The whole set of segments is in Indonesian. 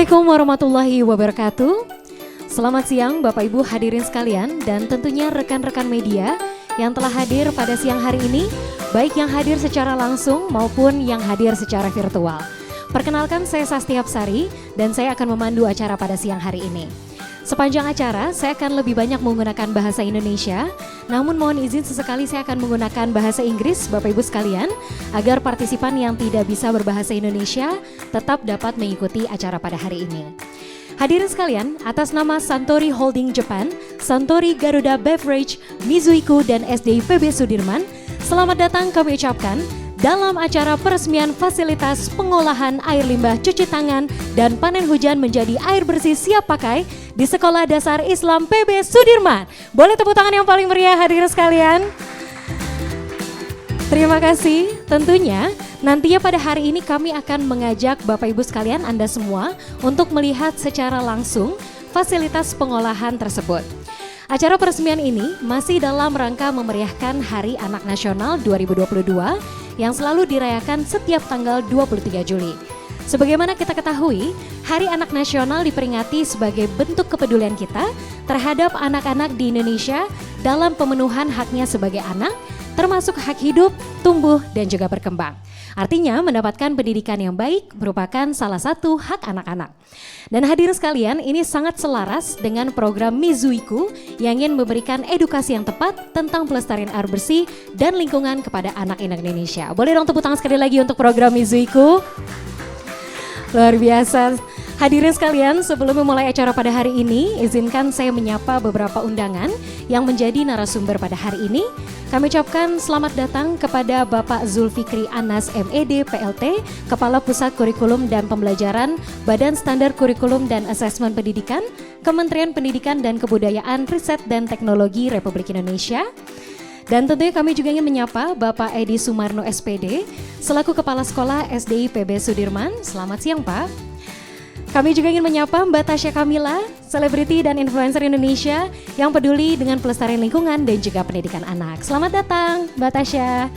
Assalamualaikum warahmatullahi wabarakatuh. Selamat siang Bapak Ibu hadirin sekalian dan tentunya rekan-rekan media yang telah hadir pada siang hari ini, baik yang hadir secara langsung maupun yang hadir secara virtual. Perkenalkan, saya Sasti Hapsari dan saya akan memandu acara pada siang hari ini. Sepanjang acara saya akan lebih banyak menggunakan bahasa Indonesia, namun mohon izin sesekali saya akan menggunakan bahasa Inggris Bapak Ibu sekalian, agar partisipan yang tidak bisa berbahasa Indonesia tetap dapat mengikuti acara pada hari ini. Hadirin sekalian, atas nama Suntory Holding Japan, Suntory Garuda Beverage, Mizuiku dan SDI PB Sudirman, selamat datang kami ucapkan dalam acara peresmian fasilitas pengolahan air limbah cuci tangan dan panen hujan menjadi air bersih siap pakai di Sekolah Dasar Islam PB Sudirman. Boleh tepuk tangan yang paling meriah hadirin sekalian. Terima kasih. Tentunya nantinya pada hari ini kami akan mengajak Bapak Ibu sekalian, Anda semua untuk melihat secara langsung fasilitas pengolahan tersebut. Acara peresmian ini masih dalam rangka memeriahkan Hari Anak Nasional 2022 yang selalu dirayakan setiap tanggal 23 Juli. Sebagaimana kita ketahui, Hari Anak Nasional diperingati sebagai bentuk kepedulian kita terhadap anak-anak di Indonesia dalam pemenuhan haknya sebagai anak, termasuk hak hidup, tumbuh, dan juga berkembang. Artinya mendapatkan pendidikan yang baik merupakan salah satu hak anak-anak. Dan hadirin sekalian, ini sangat selaras dengan program Mizuiku yang ingin memberikan edukasi yang tepat tentang pelestarian air bersih dan lingkungan kepada anak-anak Indonesia. Boleh dong tepuk tangan sekali lagi untuk program Mizuiku. Luar biasa. Hadirin sekalian, sebelum memulai acara pada hari ini, izinkan saya menyapa beberapa undangan yang menjadi narasumber pada hari ini. Kami ucapkan selamat datang kepada Bapak Zulfikri Anas MED PLT, Kepala Pusat Kurikulum dan Pembelajaran, Badan Standar Kurikulum dan Asesmen Pendidikan, Kementerian Pendidikan dan Kebudayaan, Riset dan Teknologi Republik Indonesia. Dan tentunya kami juga ingin menyapa Bapak Edi Sumarno SPD, selaku Kepala Sekolah SDI PB Sudirman. Selamat siang Pak. Kami juga ingin menyapa Mbak Tasya Kamila, selebriti dan influencer Indonesia yang peduli dengan pelestarian lingkungan dan juga pendidikan anak. Selamat datang Mbak Tasya.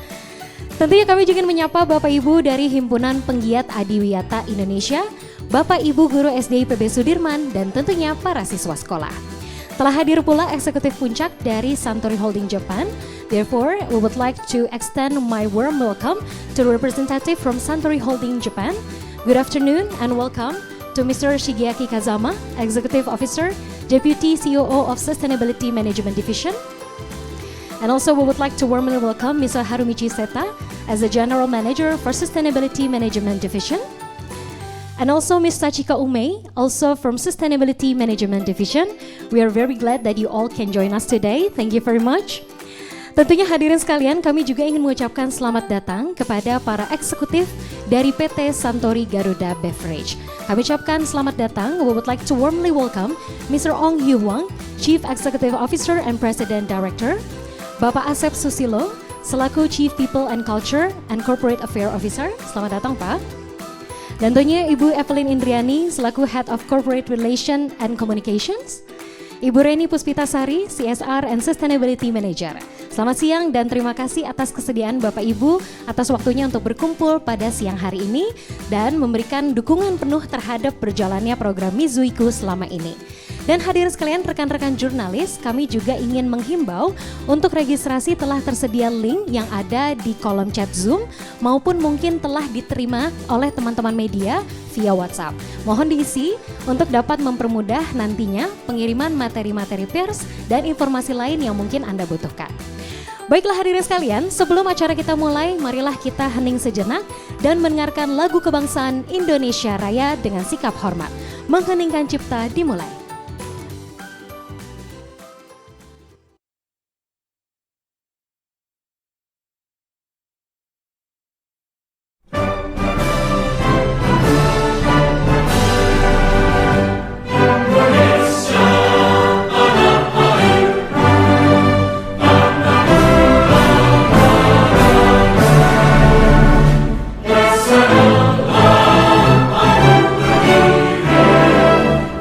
Tentunya kami juga ingin menyapa Bapak Ibu dari Himpunan Penggiat Adiwiyata Indonesia, Bapak Ibu Guru SDI PB Sudirman, dan tentunya para siswa sekolah. Telah hadir pula eksekutif puncak dari Suntory Holding Japan. Therefore, we would like to extend my warm welcome to the representative from Suntory Holding Japan. Good afternoon and welcome to Mr. Shigeaki Kazama, Executive Officer, Deputy COO of Sustainability Management Division. And also we would like to warmly welcome Mr. Harumichi Seta as the General Manager for Sustainability Management Division. And also Ms. Sachika Umei, also from Sustainability Management Division. We are very glad that you all can join us today. Thank you very much. Tentunya hadirin sekalian, kami juga ingin mengucapkan selamat datang kepada para eksekutif dari PT Suntory Garuda Beverage. Kami ucapkan selamat datang. We would like to warmly welcome Mr. Ong Hyu Hwang, Chief Executive Officer and President Director, Bapak Asep Susilo, selaku Chief People and Culture and Corporate Affairs Officer. Selamat datang Pak. Dan tentunya Ibu Evelyn Indriani, selaku Head of Corporate Relation and Communications, Ibu Reni Puspitasari, CSR and Sustainability Manager. Selamat siang dan terima kasih atas kesediaan Bapak Ibu atas waktunya untuk berkumpul pada siang hari ini dan memberikan dukungan penuh terhadap berjalannya program Mizuiku selama ini. Dan hadirin sekalian, rekan-rekan jurnalis, kami juga ingin menghimbau untuk registrasi telah tersedia link yang ada di kolom chat Zoom maupun mungkin telah diterima oleh teman-teman media via WhatsApp. Mohon diisi untuk dapat mempermudah nantinya pengiriman materi-materi pers dan informasi lain yang mungkin Anda butuhkan. Baiklah hadirin sekalian, sebelum acara kita mulai, marilah kita hening sejenak dan mendengarkan lagu kebangsaan Indonesia Raya dengan sikap hormat. Mengheningkan cipta dimulai.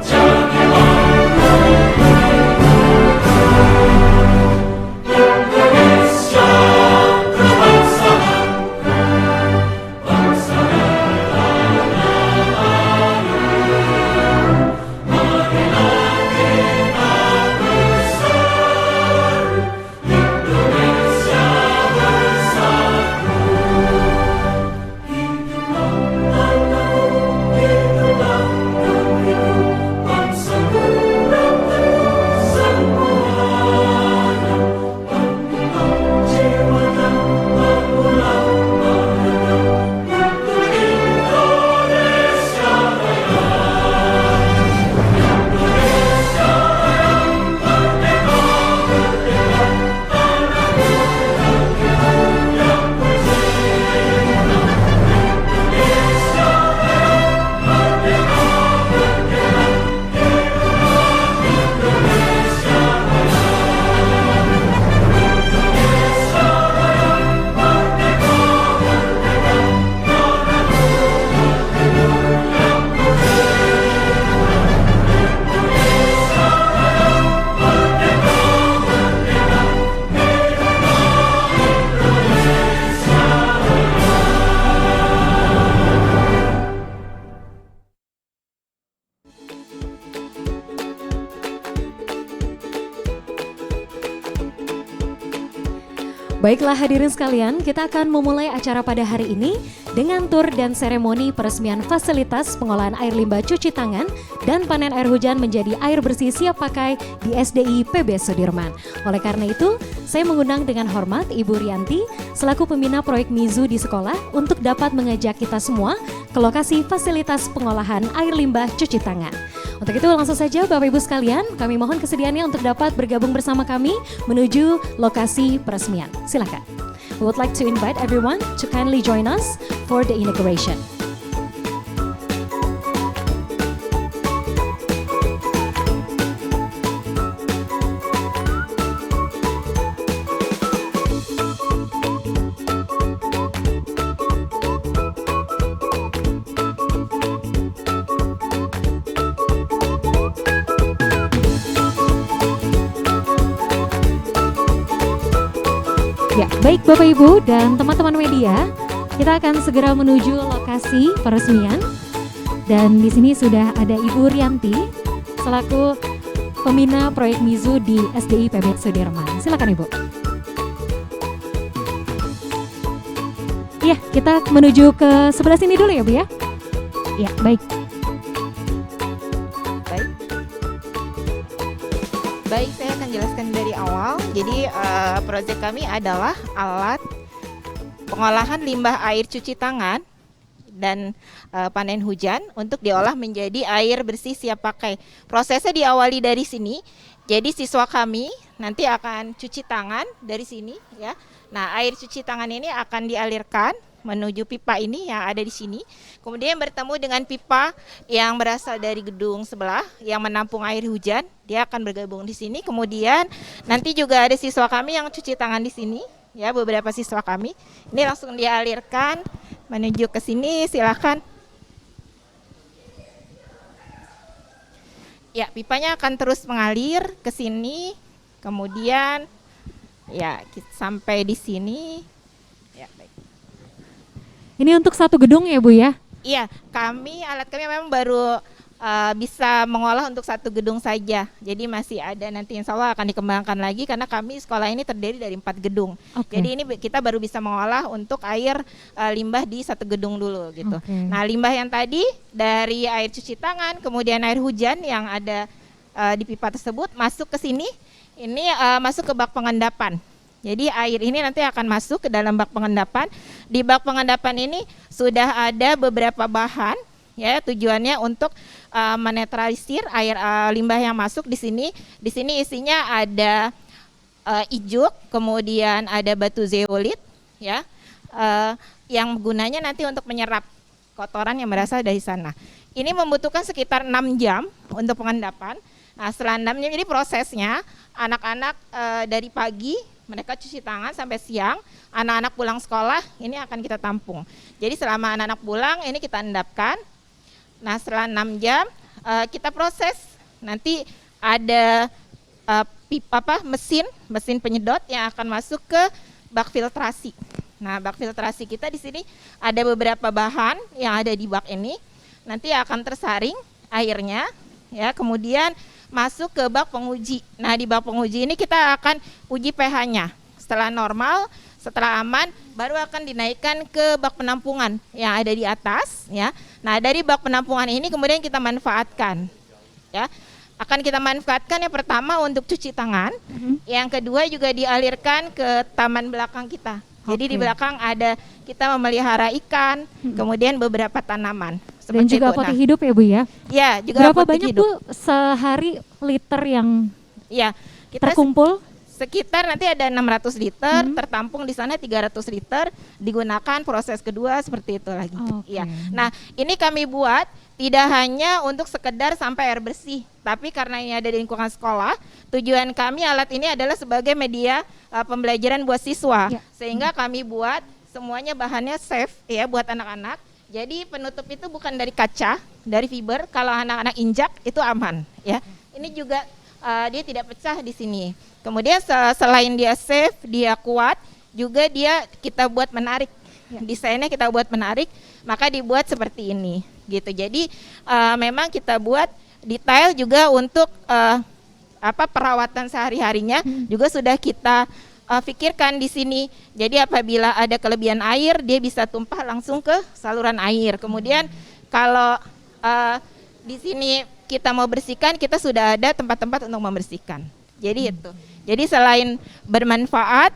Jangan Baiklah hadirin sekalian, kita akan memulai acara pada hari ini dengan tur dan seremoni peresmian fasilitas pengolahan air limbah cuci tangan dan panen air hujan menjadi air bersih siap pakai di SDI PB Sudirman. Oleh karena itu, saya mengundang dengan hormat Ibu Rianti selaku pembina proyek MIZU di sekolah untuk dapat mengajak kita semua ke lokasi fasilitas pengolahan air limbah cuci tangan. Untuk itu langsung saja Bapak Ibu sekalian, kami mohon kesediaannya untuk dapat bergabung bersama kami menuju lokasi peresmian. Silakan. We would like to invite everyone to kindly join us for the inauguration. Ya, baik Bapak Ibu dan teman-teman media, kita akan segera menuju lokasi peresmian. Dan di sini sudah ada Ibu Rianti selaku pembina proyek MIZU di SDI PB Sudirman. Silakan Ibu. Iya, kita menuju ke sebelah sini dulu ya Bu ya. Ya, baik. Baik, saya akan jelaskan dari awal. Jadi proyek kami adalah alat pengolahan limbah air cuci tangan dan panen hujan untuk diolah menjadi air bersih siap pakai. Prosesnya diawali dari sini. Jadi siswa kami nanti akan cuci tangan dari sini ya. Nah, air cuci tangan ini akan dialirkan menuju pipa ini yang ada di sini. Kemudian bertemu dengan pipa yang berasal dari gedung sebelah yang menampung air hujan. Dia akan bergabung di sini. Kemudian nanti juga ada siswa kami yang cuci tangan di sini. Ya, beberapa siswa kami. Ini langsung dialirkan menuju ke sini. Silakan. Ya, pipanya akan terus mengalir ke sini. Kemudian ya sampai di sini. Ya, baik. Ini untuk satu gedung ya Bu ya? Iya, alat kami memang baru bisa mengolah untuk satu gedung saja. Jadi masih ada nanti insya Allah akan dikembangkan lagi karena kami sekolah ini terdiri dari 4 gedung. Okay. Jadi ini kita baru bisa mengolah untuk air limbah di satu gedung dulu gitu. Okay. Nah, limbah yang tadi dari air cuci tangan, kemudian air hujan yang ada di pipa tersebut masuk ke sini. Ini masuk ke bak pengendapan. Jadi air ini nanti akan masuk ke dalam bak pengendapan. Di bak pengendapan ini sudah ada beberapa bahan ya, tujuannya untuk menetralisir air limbah yang masuk di sini. Di sini isinya ada ijuk, kemudian ada batu zeolit ya. Yang gunanya nanti untuk menyerap kotoran yang berasal dari sana. Ini membutuhkan sekitar 6 jam untuk pengendapan. Nah, setelah 6 jam, jadi prosesnya anak-anak dari pagi mereka cuci tangan sampai siang, anak-anak pulang sekolah ini akan kita tampung. Jadi selama anak-anak pulang ini kita endapkan. Nah, setelah 6 jam kita proses. Nanti ada mesin penyedot yang akan masuk ke bak filtrasi. Nah, bak filtrasi kita di sini ada beberapa bahan yang ada di bak ini. Nanti akan tersaring airnya ya, kemudian masuk ke bak penguji. Nah, di bak penguji ini kita akan uji pH-nya. Setelah normal, setelah aman, baru akan dinaikkan ke bak penampungan yang ada di atas ya. Nah, dari bak penampungan ini kemudian kita manfaatkan ya. Akan kita manfaatkan yang pertama untuk cuci tangan, yang kedua juga dialirkan ke taman belakang kita. Jadi di belakang ada kita memelihara ikan, kemudian beberapa tanaman. Dan juga apotek hidup ya Bu ya? Ya, juga berapa apotek banyak hidup. Bu sehari liter yang ya, kita terkumpul? Sekitar nanti ada 600 liter, tertampung di sana 300 liter, digunakan proses kedua seperti itu lagi. Okay. Ya. Nah, ini kami buat tidak hanya untuk sekedar sampai air bersih, tapi karena ini ada di lingkungan sekolah, tujuan kami alat ini adalah sebagai media pembelajaran buat siswa, sehingga kami buat semuanya bahannya safe ya buat anak-anak. Jadi penutup itu bukan dari kaca, dari fiber. Kalau anak-anak injak itu aman ya. Ini juga dia tidak pecah di sini. Kemudian selain dia safe, dia kuat, juga dia kita buat menarik. Desainnya kita buat menarik, maka dibuat seperti ini gitu. Jadi memang kita buat detail juga untuk perawatan sehari-harinya juga sudah kita pikirkan di sini. Jadi apabila ada kelebihan air, dia bisa tumpah langsung ke saluran air. Kemudian kalau di sini kita mau bersihkan, kita sudah ada tempat-tempat untuk membersihkan. Jadi itu. Jadi selain bermanfaat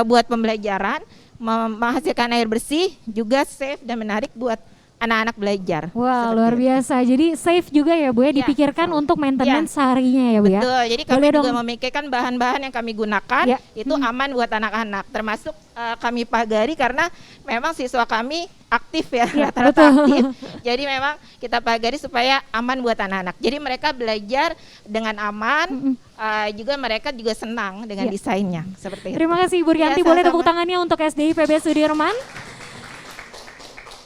buat pembelajaran, menghasilkan air bersih, juga safe dan menarik buat anak-anak belajar. Wah, luar biasa. Jadi safe juga ya Bu ya, dipikirkan untuk maintenance harinya ya Bu ya. Betul, jadi kami juga memikirkan bahan-bahan yang kami gunakan itu aman buat anak-anak. Termasuk kami pagari karena memang siswa kami aktif ya, rata-rata aktif. Jadi memang kita pagari supaya aman buat anak-anak. Jadi mereka belajar dengan aman, juga mereka juga senang dengan desainnya. Seperti itu. Terima kasih Ibu Rianti, boleh tepuk tangannya untuk SDI PB Sudirman.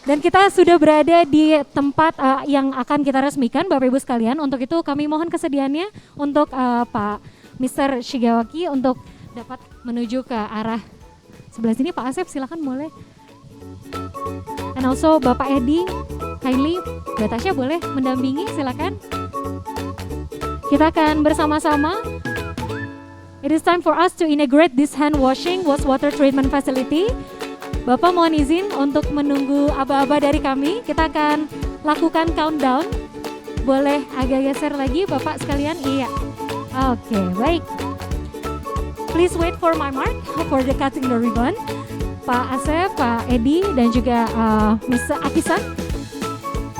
Dan kita sudah berada di tempat yang akan kita resmikan Bapak Ibu sekalian. Untuk itu kami mohon kesediaannya untuk Pak Mr. Shigawaki untuk dapat menuju ke arah sebelah sini. Pak Asep silakan boleh. And also Bapak Edi, kindly Mbak Tasya boleh mendampingi, silakan. Kita akan bersama-sama. It is time for us to integrate this hand washing wastewater treatment facility. Bapak mohon izin untuk menunggu aba-aba dari kami. Kita akan lakukan countdown. Boleh agak geser lagi Bapak sekalian? Iya. Oke, baik. Please wait for my mark for the cutting the ribbon. Pak Asep, Pak Edi, dan juga Mr. Akisan.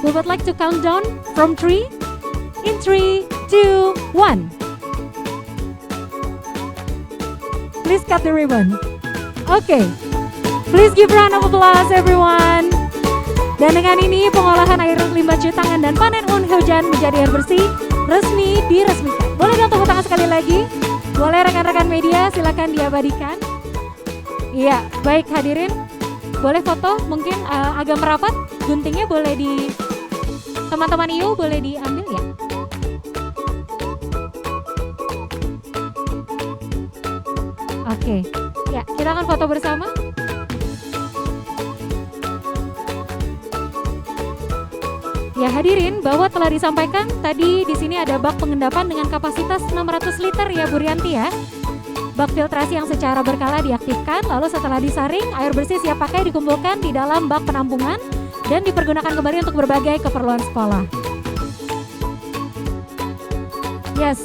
We would like to count down from 3. In 3, 2, 1. Please cut the ribbon. Oke. Please give round of applause everyone. Dan dengan ini pengolahan air limbah cuci tangan dan panen hujan menjadi air bersih resmi diresmikan. Boleh dong tepuk tangan sekali lagi? Boleh rekan-rekan media silakan diabadikan. Iya, baik hadirin. Boleh foto mungkin agak merapat, guntingnya boleh di teman-teman IU boleh diambil ya. Oke. Ya, kita akan foto bersama. Ya hadirin, bahwa telah disampaikan tadi di sini ada bak pengendapan dengan kapasitas 600 liter ya Bu Rianti ya. Bak filtrasi yang secara berkala diaktifkan, lalu setelah disaring, air bersih siap pakai dikumpulkan di dalam bak penampungan dan dipergunakan kembali untuk berbagai keperluan sekolah. Yes.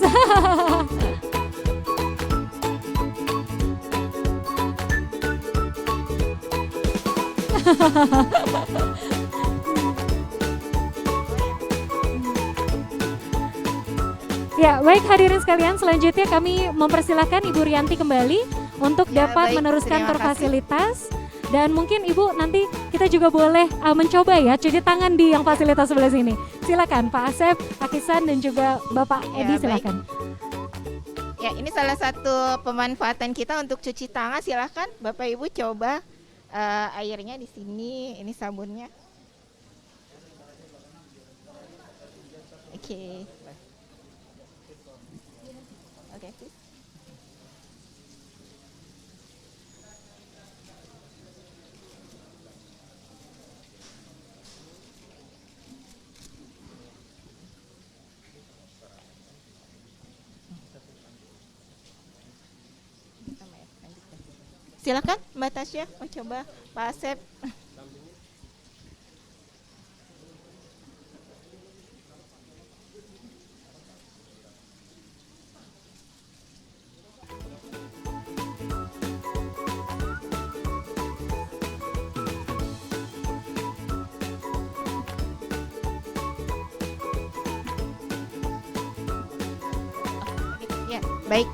Ya, baik hadirin sekalian, selanjutnya kami mempersilahkan Ibu Rianti kembali untuk dapat meneruskan tur fasilitas. Dan mungkin Ibu nanti kita juga boleh mencoba ya cuci tangan di yang fasilitas sebelah sini. Silakan Pak Asep, Akisan dan juga Bapak Edi silakan. Ya, ini salah satu pemanfaatan kita untuk cuci tangan. Silakan Bapak Ibu coba airnya di sini, ini sabunnya. Oke. Okay, please. Silakan Mbak Tasya mau coba, Pak Asep. Ya, baik.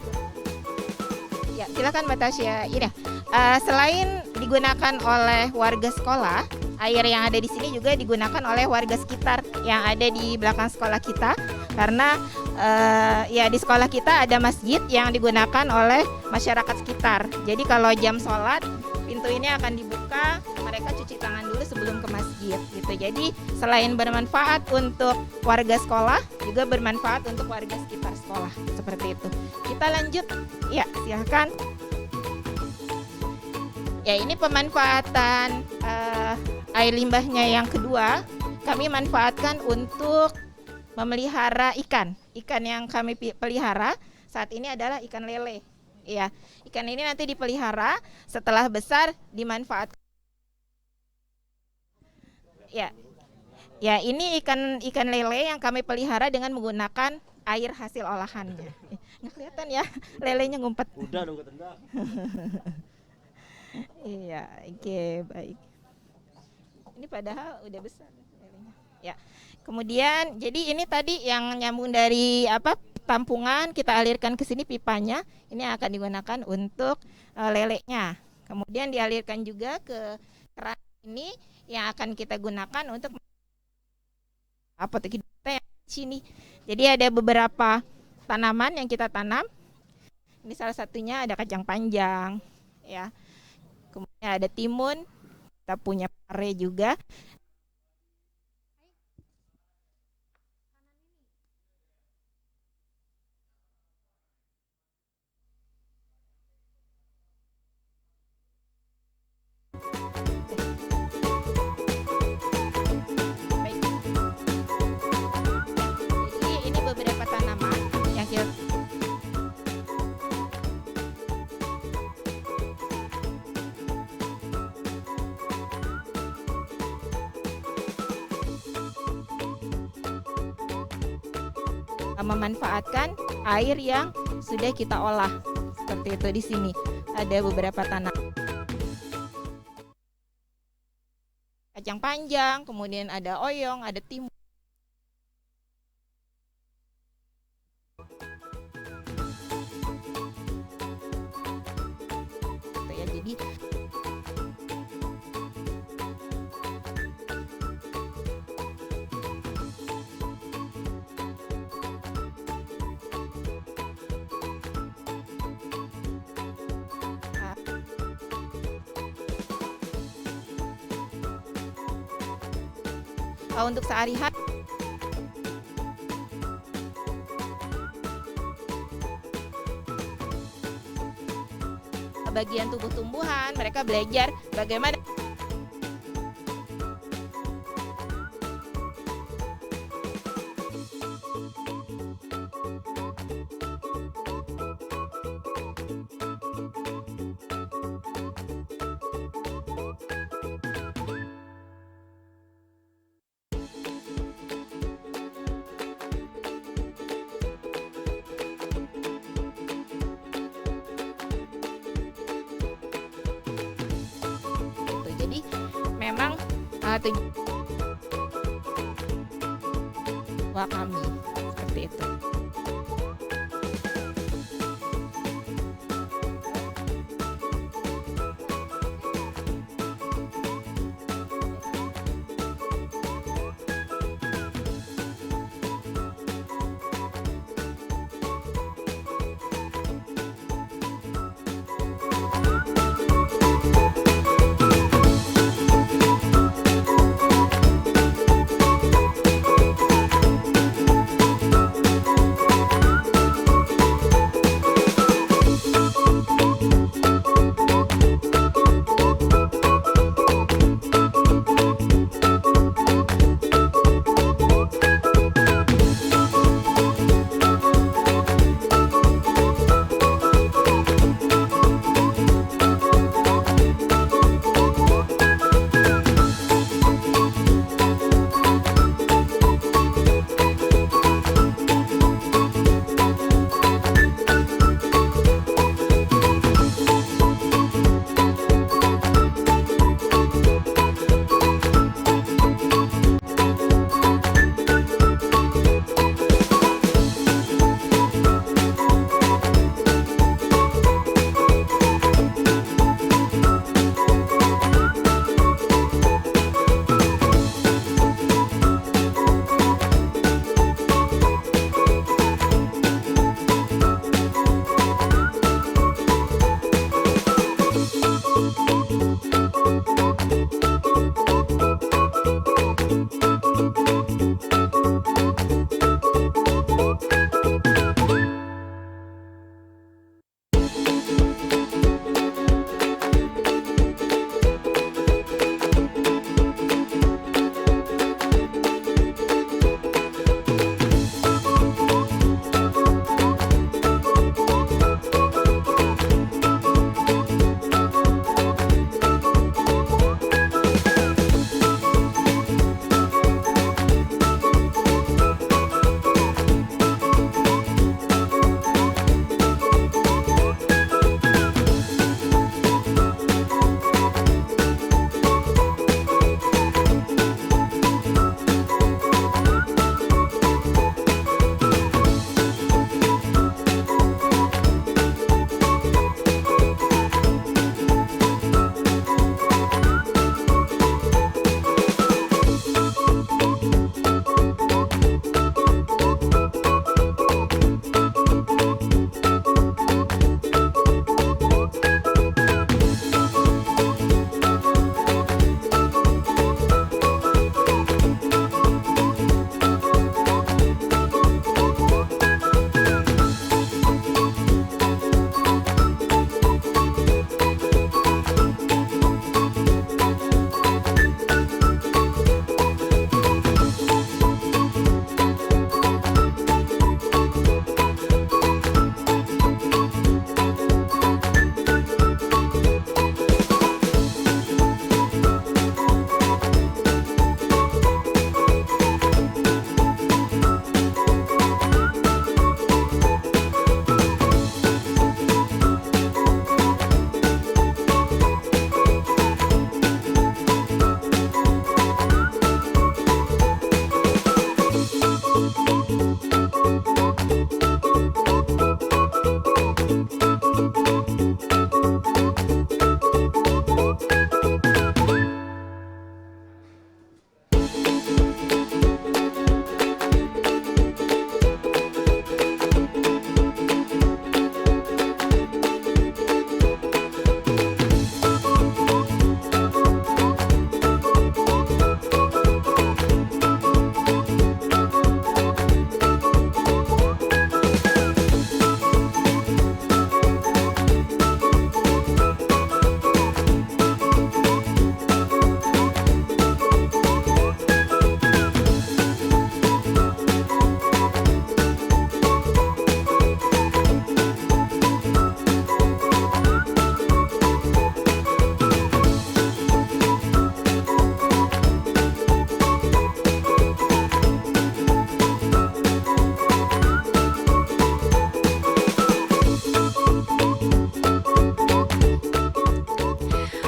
Ya, silakan Mbak Tasya. Iya. Selain digunakan oleh warga sekolah, air yang ada di sini juga digunakan oleh warga sekitar yang ada di belakang sekolah kita. Karena ya di sekolah kita ada masjid yang digunakan oleh masyarakat sekitar. Jadi kalau jam sholat, pintu ini akan dibuka, mereka cuci tangan dulu sebelum ke masjid gitu. Jadi selain bermanfaat untuk warga sekolah, juga bermanfaat untuk warga sekitar sekolah, seperti itu. Kita lanjut, ya silahkan. Ya, ini pemanfaatan air limbahnya yang kedua. Kami manfaatkan untuk memelihara ikan. Ikan yang kami pelihara saat ini adalah ikan lele. Ya, ikan ini nanti dipelihara, setelah besar dimanfaatkan. Ya, ya ini ikan lele yang kami pelihara dengan menggunakan air hasil olahannya. Nggak kelihatan ya, lelenya ngumpet. Udah dong ketendang. Iya, oke, baik. Ini padahal udah besar lelenya. Ya. Kemudian jadi ini tadi yang nyambung dari tampungan kita alirkan ke sini pipanya. Ini akan digunakan untuk lelenya. Kemudian dialirkan juga ke keran ini yang akan kita gunakan untuk apotek kita yang di sini. Jadi ada beberapa tanaman yang kita tanam. Ini salah satunya ada kacang panjang, ya. Kemudian ada timun, kita punya pare juga. Baik. Jadi ini beberapa tanaman yang kita memanfaatkan air yang sudah kita olah. Seperti itu di sini. Ada beberapa tanaman. Kacang panjang, kemudian ada oyong, ada timun. Gitu ya, jadi untuk sehari-hari bagian tubuh tumbuhan, mereka belajar bagaimana gitu. Jadi memang tujuan kami seperti itu.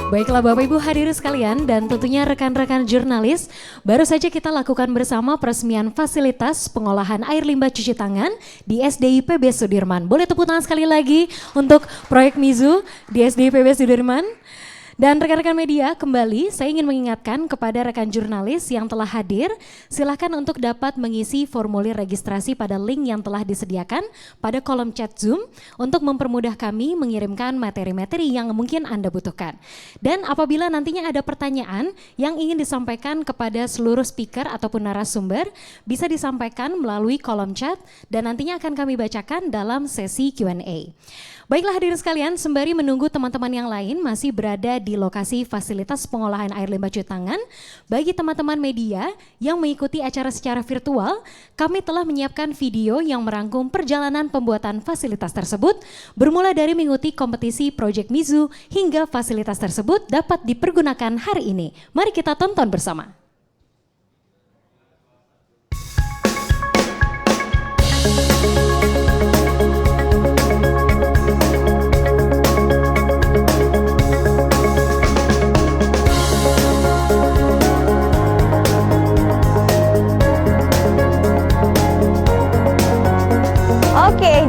Baiklah Bapak Ibu hadirin sekalian dan tentunya rekan-rekan jurnalis, baru saja kita lakukan bersama peresmian fasilitas pengolahan air limbah cuci tangan di SDI PB Sudirman. Boleh tepuk tangan sekali lagi untuk proyek Mizu di SDI PB Sudirman. Dan rekan-rekan media, kembali saya ingin mengingatkan kepada rekan jurnalis yang telah hadir, silakan untuk dapat mengisi formulir registrasi pada link yang telah disediakan pada kolom chat Zoom untuk mempermudah kami mengirimkan materi-materi yang mungkin Anda butuhkan. Dan apabila nantinya ada pertanyaan yang ingin disampaikan kepada seluruh speaker ataupun narasumber, bisa disampaikan melalui kolom chat dan nantinya akan kami bacakan dalam sesi Q&A. Baiklah hadirin sekalian, sembari menunggu teman-teman yang lain masih berada di lokasi fasilitas pengolahan air limbah cuci tangan, bagi teman-teman media yang mengikuti acara secara virtual, kami telah menyiapkan video yang merangkum perjalanan pembuatan fasilitas tersebut, bermula dari mengikuti kompetisi Project Mizu hingga fasilitas tersebut dapat dipergunakan hari ini. Mari kita tonton bersama.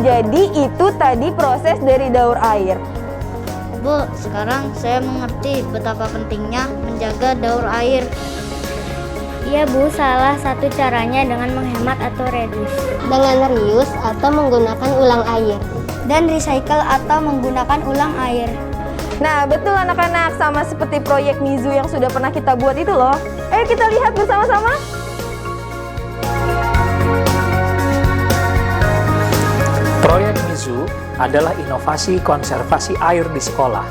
Jadi itu tadi proses dari daur air. Bu, sekarang saya mengerti betapa pentingnya menjaga daur air. Iya Bu, salah satu caranya dengan menghemat atau reduce. Dengan reuse atau menggunakan ulang air. Dan recycle atau menggunakan ulang air. Nah betul anak-anak, sama seperti proyek Mizu yang sudah pernah kita buat itu loh. Ayo kita lihat bersama-sama. Proyek Mizu adalah inovasi konservasi air di sekolah.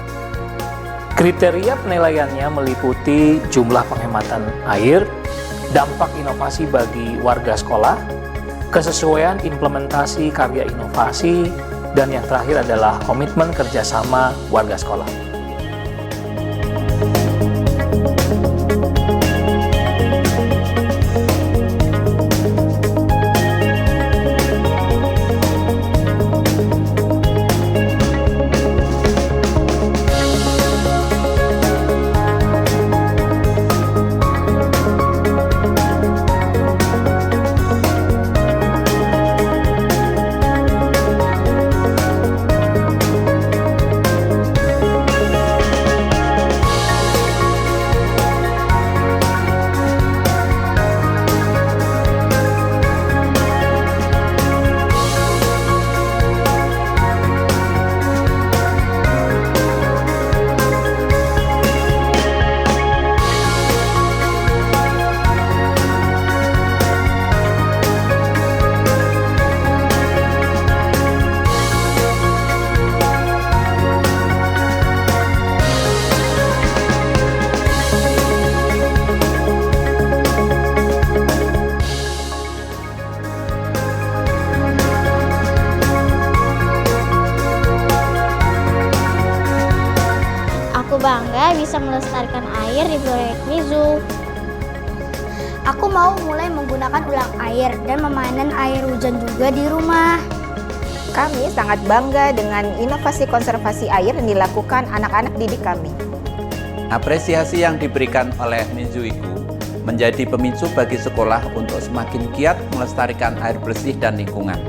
Kriteria penilaiannya meliputi jumlah penghematan air, dampak inovasi bagi warga sekolah, kesesuaian implementasi karya inovasi, dan yang terakhir adalah komitmen kerjasama warga sekolah. Bangga bisa melestarikan air di proyek Mizu. Aku mau mulai menggunakan ulang air dan memanen air hujan juga di rumah. Kami sangat bangga dengan inovasi konservasi air yang dilakukan anak-anak didik kami. Apresiasi yang diberikan oleh Mizu itu menjadi pemicu bagi sekolah untuk semakin giat melestarikan air bersih dan lingkungan.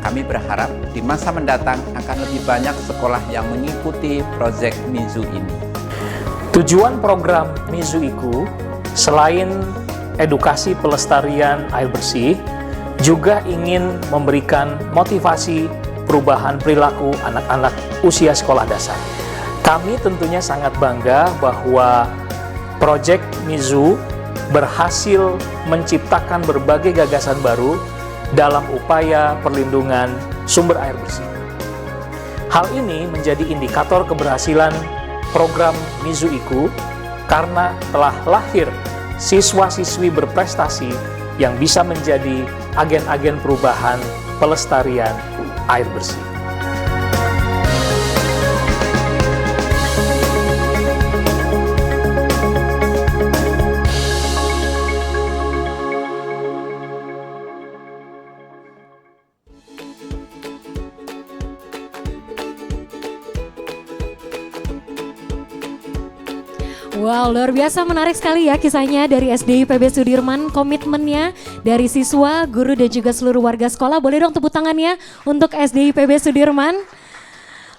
Kami berharap di masa mendatang akan lebih banyak sekolah yang mengikuti proyek Mizu ini. Tujuan program Mizu Iku selain edukasi pelestarian air bersih, juga ingin memberikan motivasi perubahan perilaku anak-anak usia sekolah dasar. Kami tentunya sangat bangga bahwa proyek Mizu berhasil menciptakan berbagai gagasan baru dalam upaya perlindungan sumber air bersih. Hal ini menjadi indikator keberhasilan program Mizu Iku karena telah lahir siswa-siswi berprestasi yang bisa menjadi agen-agen perubahan pelestarian air bersih. Wow, luar biasa menarik sekali ya kisahnya dari SD IPB Sudirman, komitmennya dari siswa, guru dan juga seluruh warga sekolah. Boleh dong tepuk tangannya untuk SD IPB Sudirman.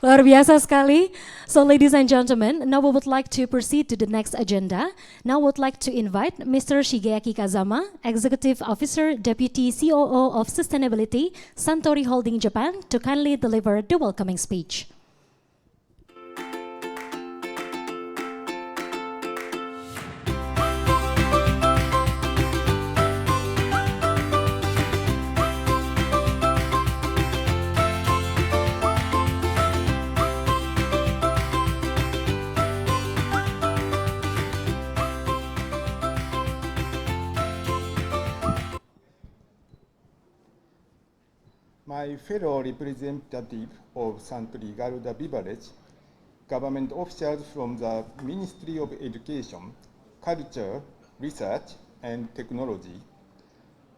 Luar biasa sekali. So ladies and gentlemen, now we would like to proceed to the next agenda. Now we would like to invite Mr. Shigeaki Kazama, Executive Officer, Deputy COO of Sustainability, Suntory Holding Japan, to kindly deliver the welcoming speech. My fellow representative of Suntory Garuda Beverage, government officials from the Ministry of Education, Culture, Research and Technology,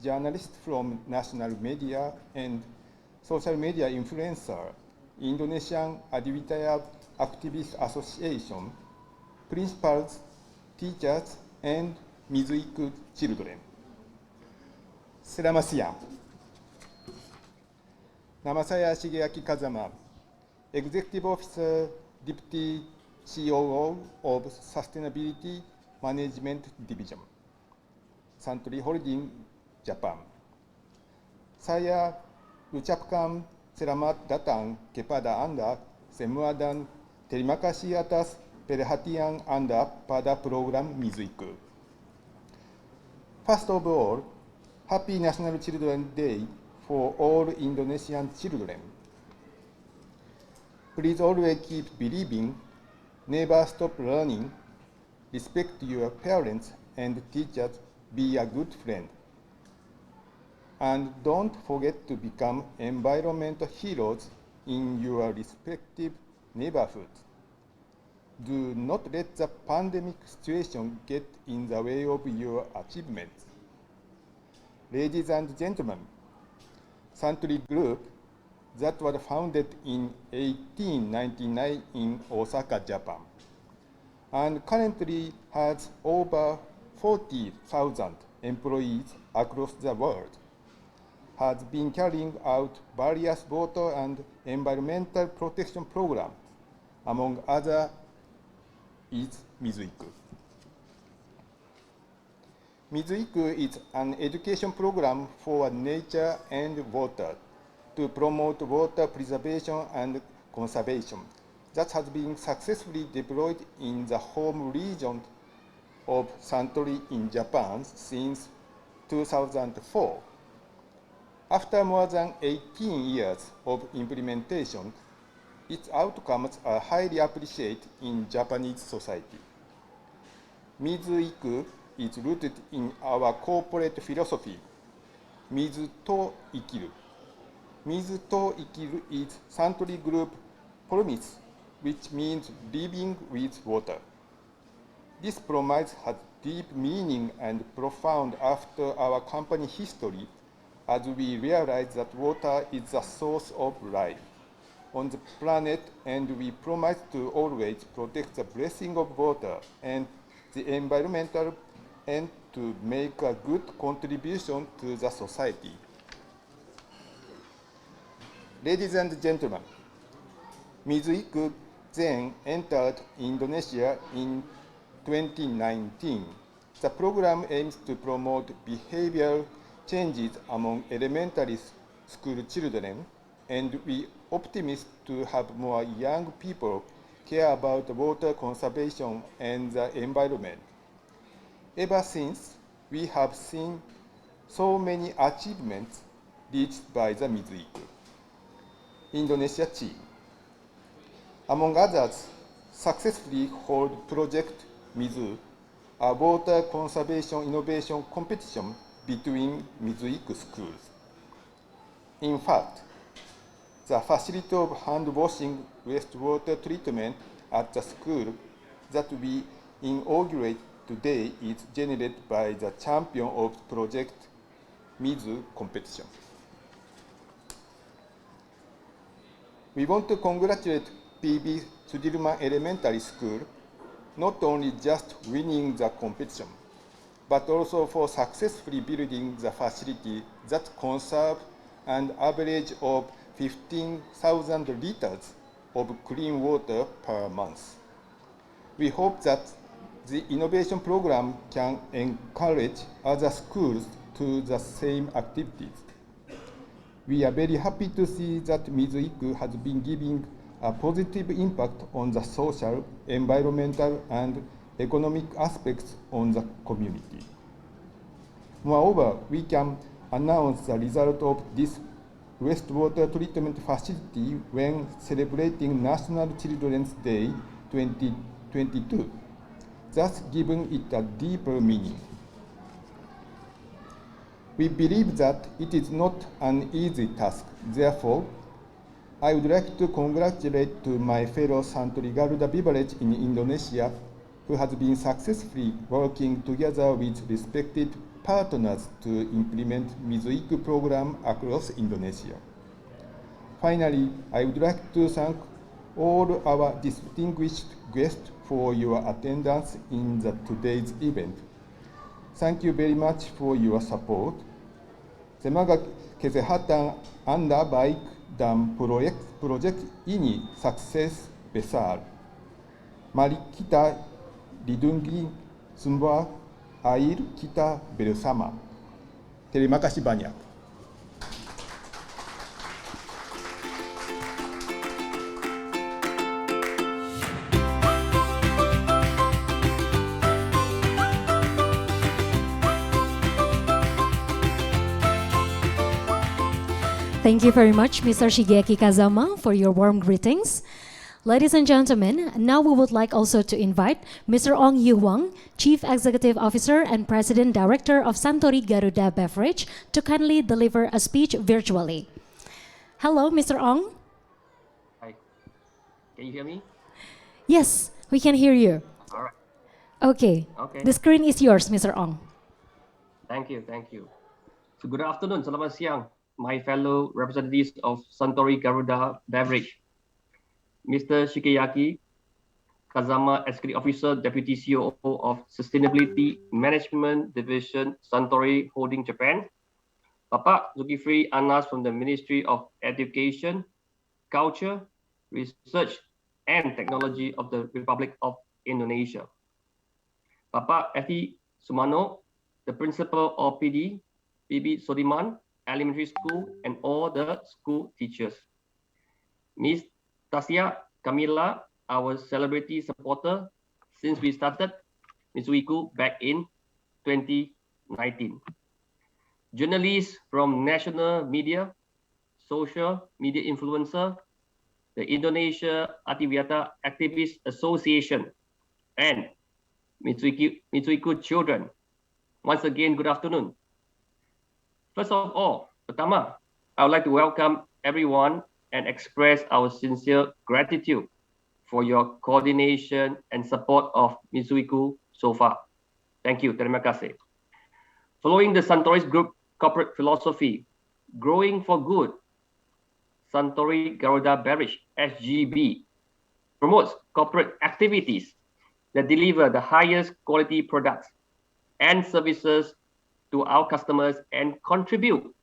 journalists from national media and social media influencer, Indonesian Aditya Activist Association, principals, teachers, and Mizuiku children. Selamat siang. Nama saya Shigeaki Kazama, Executive Officer, Deputy COO of Sustainability Management Division, Suntory Holding Japan. Saya ucapkan selamat datang kepada Anda semua dan terima kasih atas perhatian Anda pada program Mizuiku. First of all, Happy National Children's Day for all Indonesian children. Please always keep believing, never stop learning, respect your parents and teachers, be a good friend. And don't forget to become environmental heroes in your respective neighborhoods. Do not let the pandemic situation get in the way of your achievements. Ladies and gentlemen, Suntory Group, that was founded in 1899 in Osaka, Japan, and currently has over 40,000 employees across the world, has been carrying out various water and environmental protection programs, among others is Mizuiku. Mizuiku is an education program for nature and water to promote water preservation and conservation that has been successfully deployed in the home region of Suntory in Japan since 2004. After more than 18 years of implementation, its outcomes are highly appreciated in Japanese society. Mizuiku is rooted in our corporate philosophy, Mizu to Ikiru. Mizu to Ikiru is Suntory Group promise, which means living with water. This promise has deep meaning and profound after our company history, as we realize that water is the source of life on the planet, and we promise to always protect the blessing of water and the environmental and to make a good contribution to the society. Ladies and gentlemen, Mizuiku then entered Indonesia in 2019. The program aims to promote behavioral changes among elementary school children, and we optimistic to have more young people care about water conservation and the environment. Ever since, we have seen so many achievements reached by the Mizuiku Indonesia team. Among others, successfully hold Project Mizu, a water conservation innovation competition between Mizuiku schools. In fact, the facility of hand washing wastewater treatment at the school that we inaugurate today is generated by the champion of Project Mizu competition. We want to congratulate PB Sudirman Elementary School not only just winning the competition, but also for successfully building the facility that conserve an average of 15,000 liters of clean water per month. We hope that the innovation program can encourage other schools to the same activities. We are very happy to see that Mizuiku has been giving a positive impact on the social, environmental, and economic aspects on the community. Moreover, we can announce the result of this wastewater treatment facility when celebrating National Children's Day 2022, thus giving it a deeper meaning. We believe that it is not an easy task. Therefore, I would like to congratulate my fellow Suntory Garuda Beverage in Indonesia, who has been successfully working together with respected partners to implement Mizuiku program across Indonesia. Finally, I would like to thank all our distinguished guests for your attendance in today's event. Thank you very much for your support. Semoga kesehatan Anda baik dan proyek ini sukses besar. Mari kita lindungi sumber air kita bersama. Terima kasih banyak. Thank you very much, Mr. Shigeaki Kazama, for your warm greetings. Ladies and gentlemen, now we would like also to invite Mr. Ong Yu Hwang, Chief Executive Officer and President Director of Suntory Garuda Beverage, to kindly deliver a speech virtually. Hello, Mr. Ong. Hi. Can you hear me? Yes, we can hear you. All right. Okay. The screen is yours, Mr. Ong. Thank you. So good afternoon, selamat siang, my fellow representatives of Suntory Garuda Beverage. Mr. Shigeaki Kazama, Executive Officer, Deputy CEO of Sustainability Management Division, Suntory Holding Japan. Bapak Zulkifli Anas from the Ministry of Education, Culture, Research and Technology of the Republic of Indonesia. Bapak Effie Sumano, the Principal of PB Sodiman Elementary School, and all the school teachers. Ms. Tasya Camilla, our celebrity supporter since we started Mizuiku back in 2019. Journalists from national media, social media influencer, the Indonesia Adiwiyata Activist Association, and Mizuiku children. Once again, good afternoon. First of all, pertama, I would like to welcome everyone and express our sincere gratitude for your coordination and support of Mizuiku so far. Thank you. Terima kasih. Following the Suntory's group corporate philosophy, growing for good, Suntory Garuda Beverage, SGB, promotes corporate activities that deliver the highest quality products and services to our customers and contribute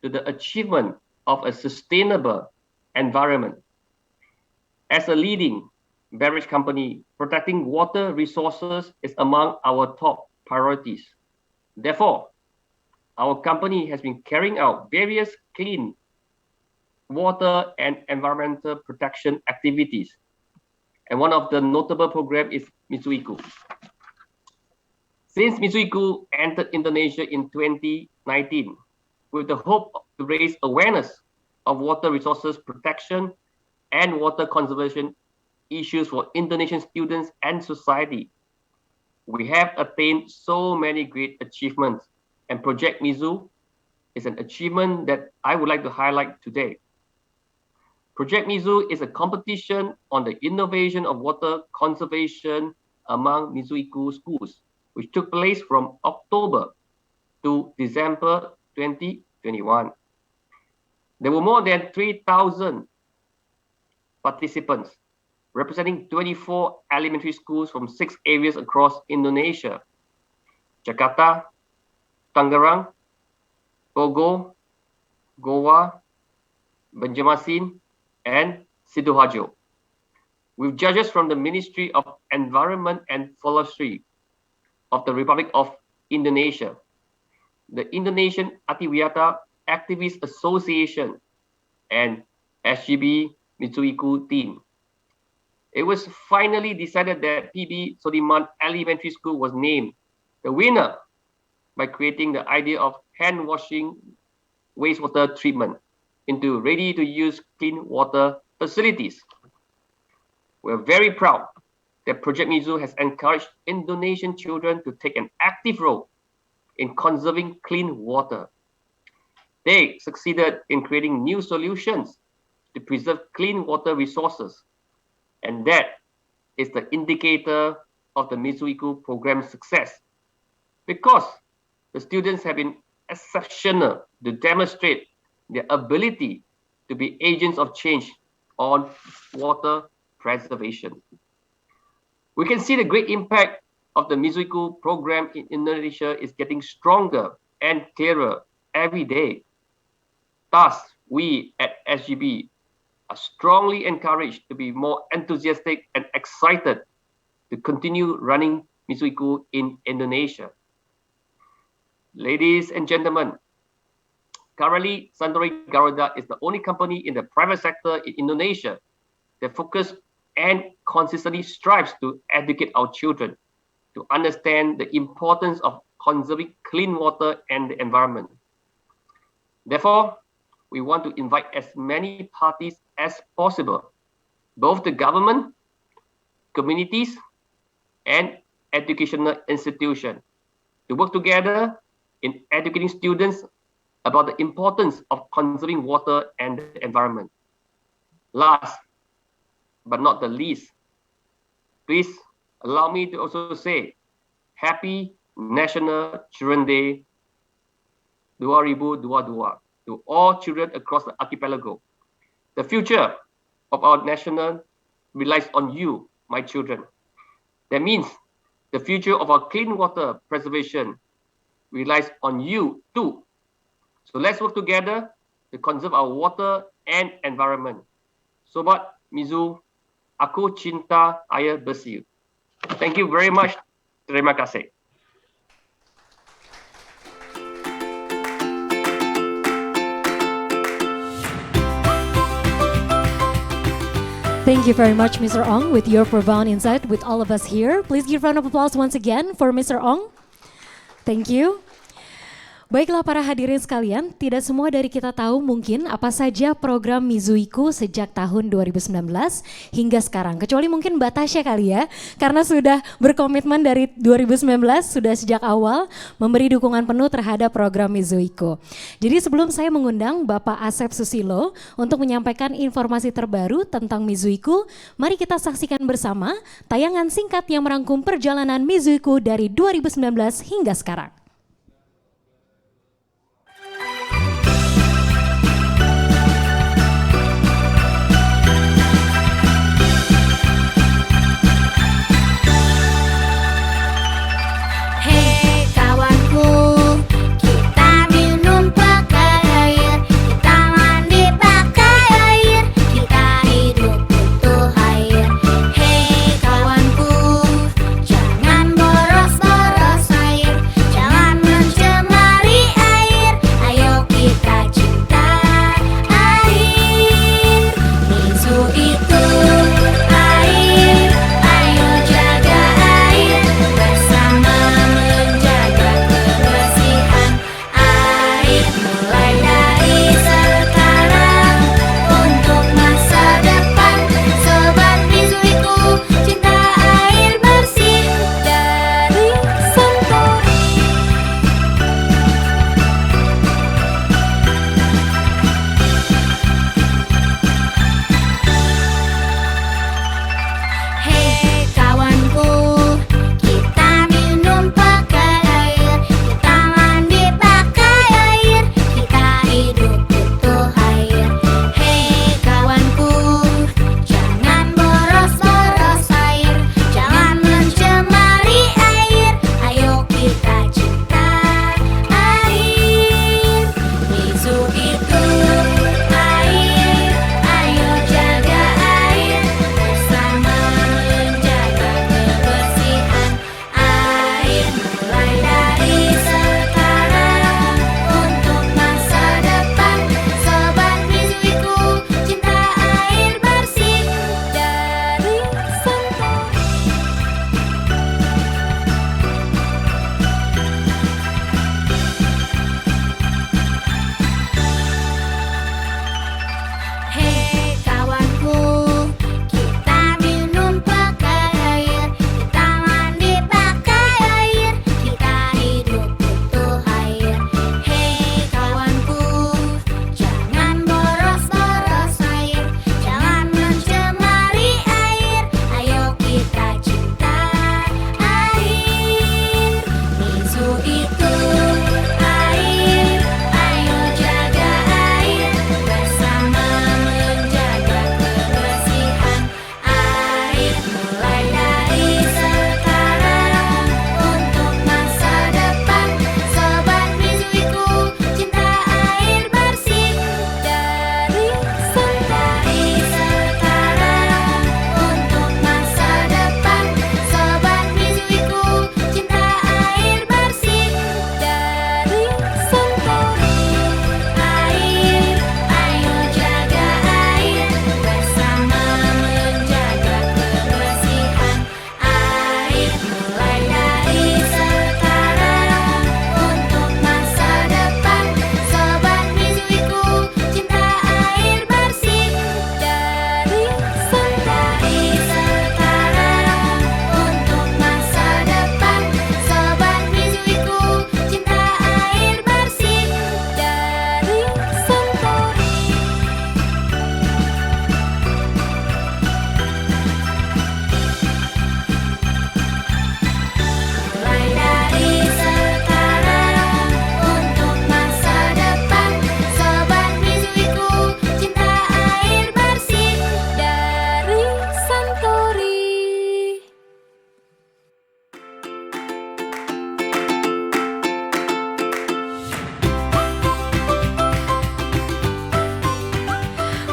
to the achievement of a sustainable environment. As a leading beverage company, protecting water resources is among our top priorities. Therefore, our company has been carrying out various clean water and environmental protection activities. And one of the notable programs is Mizuiku. Since Mizuiku entered Indonesia in 2019, with the hope to raise awareness of water resources protection and water conservation issues for Indonesian students and society, we have attained so many great achievements, and Project Mizu is an achievement that I would like to highlight today. Project Mizu is a competition on the innovation of water conservation among Mizuiku schools, which took place from October to December 2021. There were more than 3,000 participants representing 24 elementary schools from 6 areas across Indonesia: Jakarta, Tangerang, Bogor, Goa, Banjarmasin, and Sidoarjo, with judges from the Ministry of Environment and Forestry of the Republic of Indonesia, the Indonesian Atiwiyata Activist Association, and SGB Mitsuiku team. It was finally decided that PB Sodiman Elementary School was named the winner by creating the idea of hand washing wastewater treatment into ready-to-use clean water facilities. We're very proud that Project Mizu has encouraged Indonesian children to take an active role in conserving clean water. They succeeded in creating new solutions to preserve clean water resources, and that is the indicator of the Mizuiku program's success, because the students have been exceptional to demonstrate their ability to be agents of change on water preservation. We can see the great impact of the Mizuiku program in Indonesia is getting stronger and clearer every day. Thus, we at SGB are strongly encouraged to be more enthusiastic and excited to continue running Mizuiku in Indonesia. Ladies and gentlemen, currently Suntory Garuda is the only company in the private sector in Indonesia that focuses and consistently strives to educate our children to understand the importance of conserving clean water and the environment. Therefore, we want to invite as many parties as possible, both the government, communities, and educational institutions, to work together in educating students about the importance of conserving water and the environment. Last but not the least, please allow me to also say Happy National Children's Day 2022 to all children across the archipelago. The future of our nation relies on you, my children. That means the future of our clean water preservation relies on you too. So let's work together to conserve our water and environment. Sobat Mizu, aku cinta air bersih. Thank you very much. Terima kasih. Thank you very much, Mr. Ong, with your profound insight with all of us here. Please give a round of applause once again for Mr. Ong. Thank you. Baiklah para hadirin sekalian, tidak semua dari kita tahu mungkin apa saja program Mizuiku sejak tahun 2019 hingga sekarang. Kecuali mungkin Mbak Tasya kali ya, karena sudah berkomitmen dari 2019, sudah sejak awal memberi dukungan penuh terhadap program Mizuiku. Jadi sebelum saya mengundang Bapak Asep Susilo untuk menyampaikan informasi terbaru tentang Mizuiku, mari kita saksikan bersama tayangan singkat yang merangkum perjalanan Mizuiku dari 2019 hingga sekarang. Jangan boros-boros air, jangan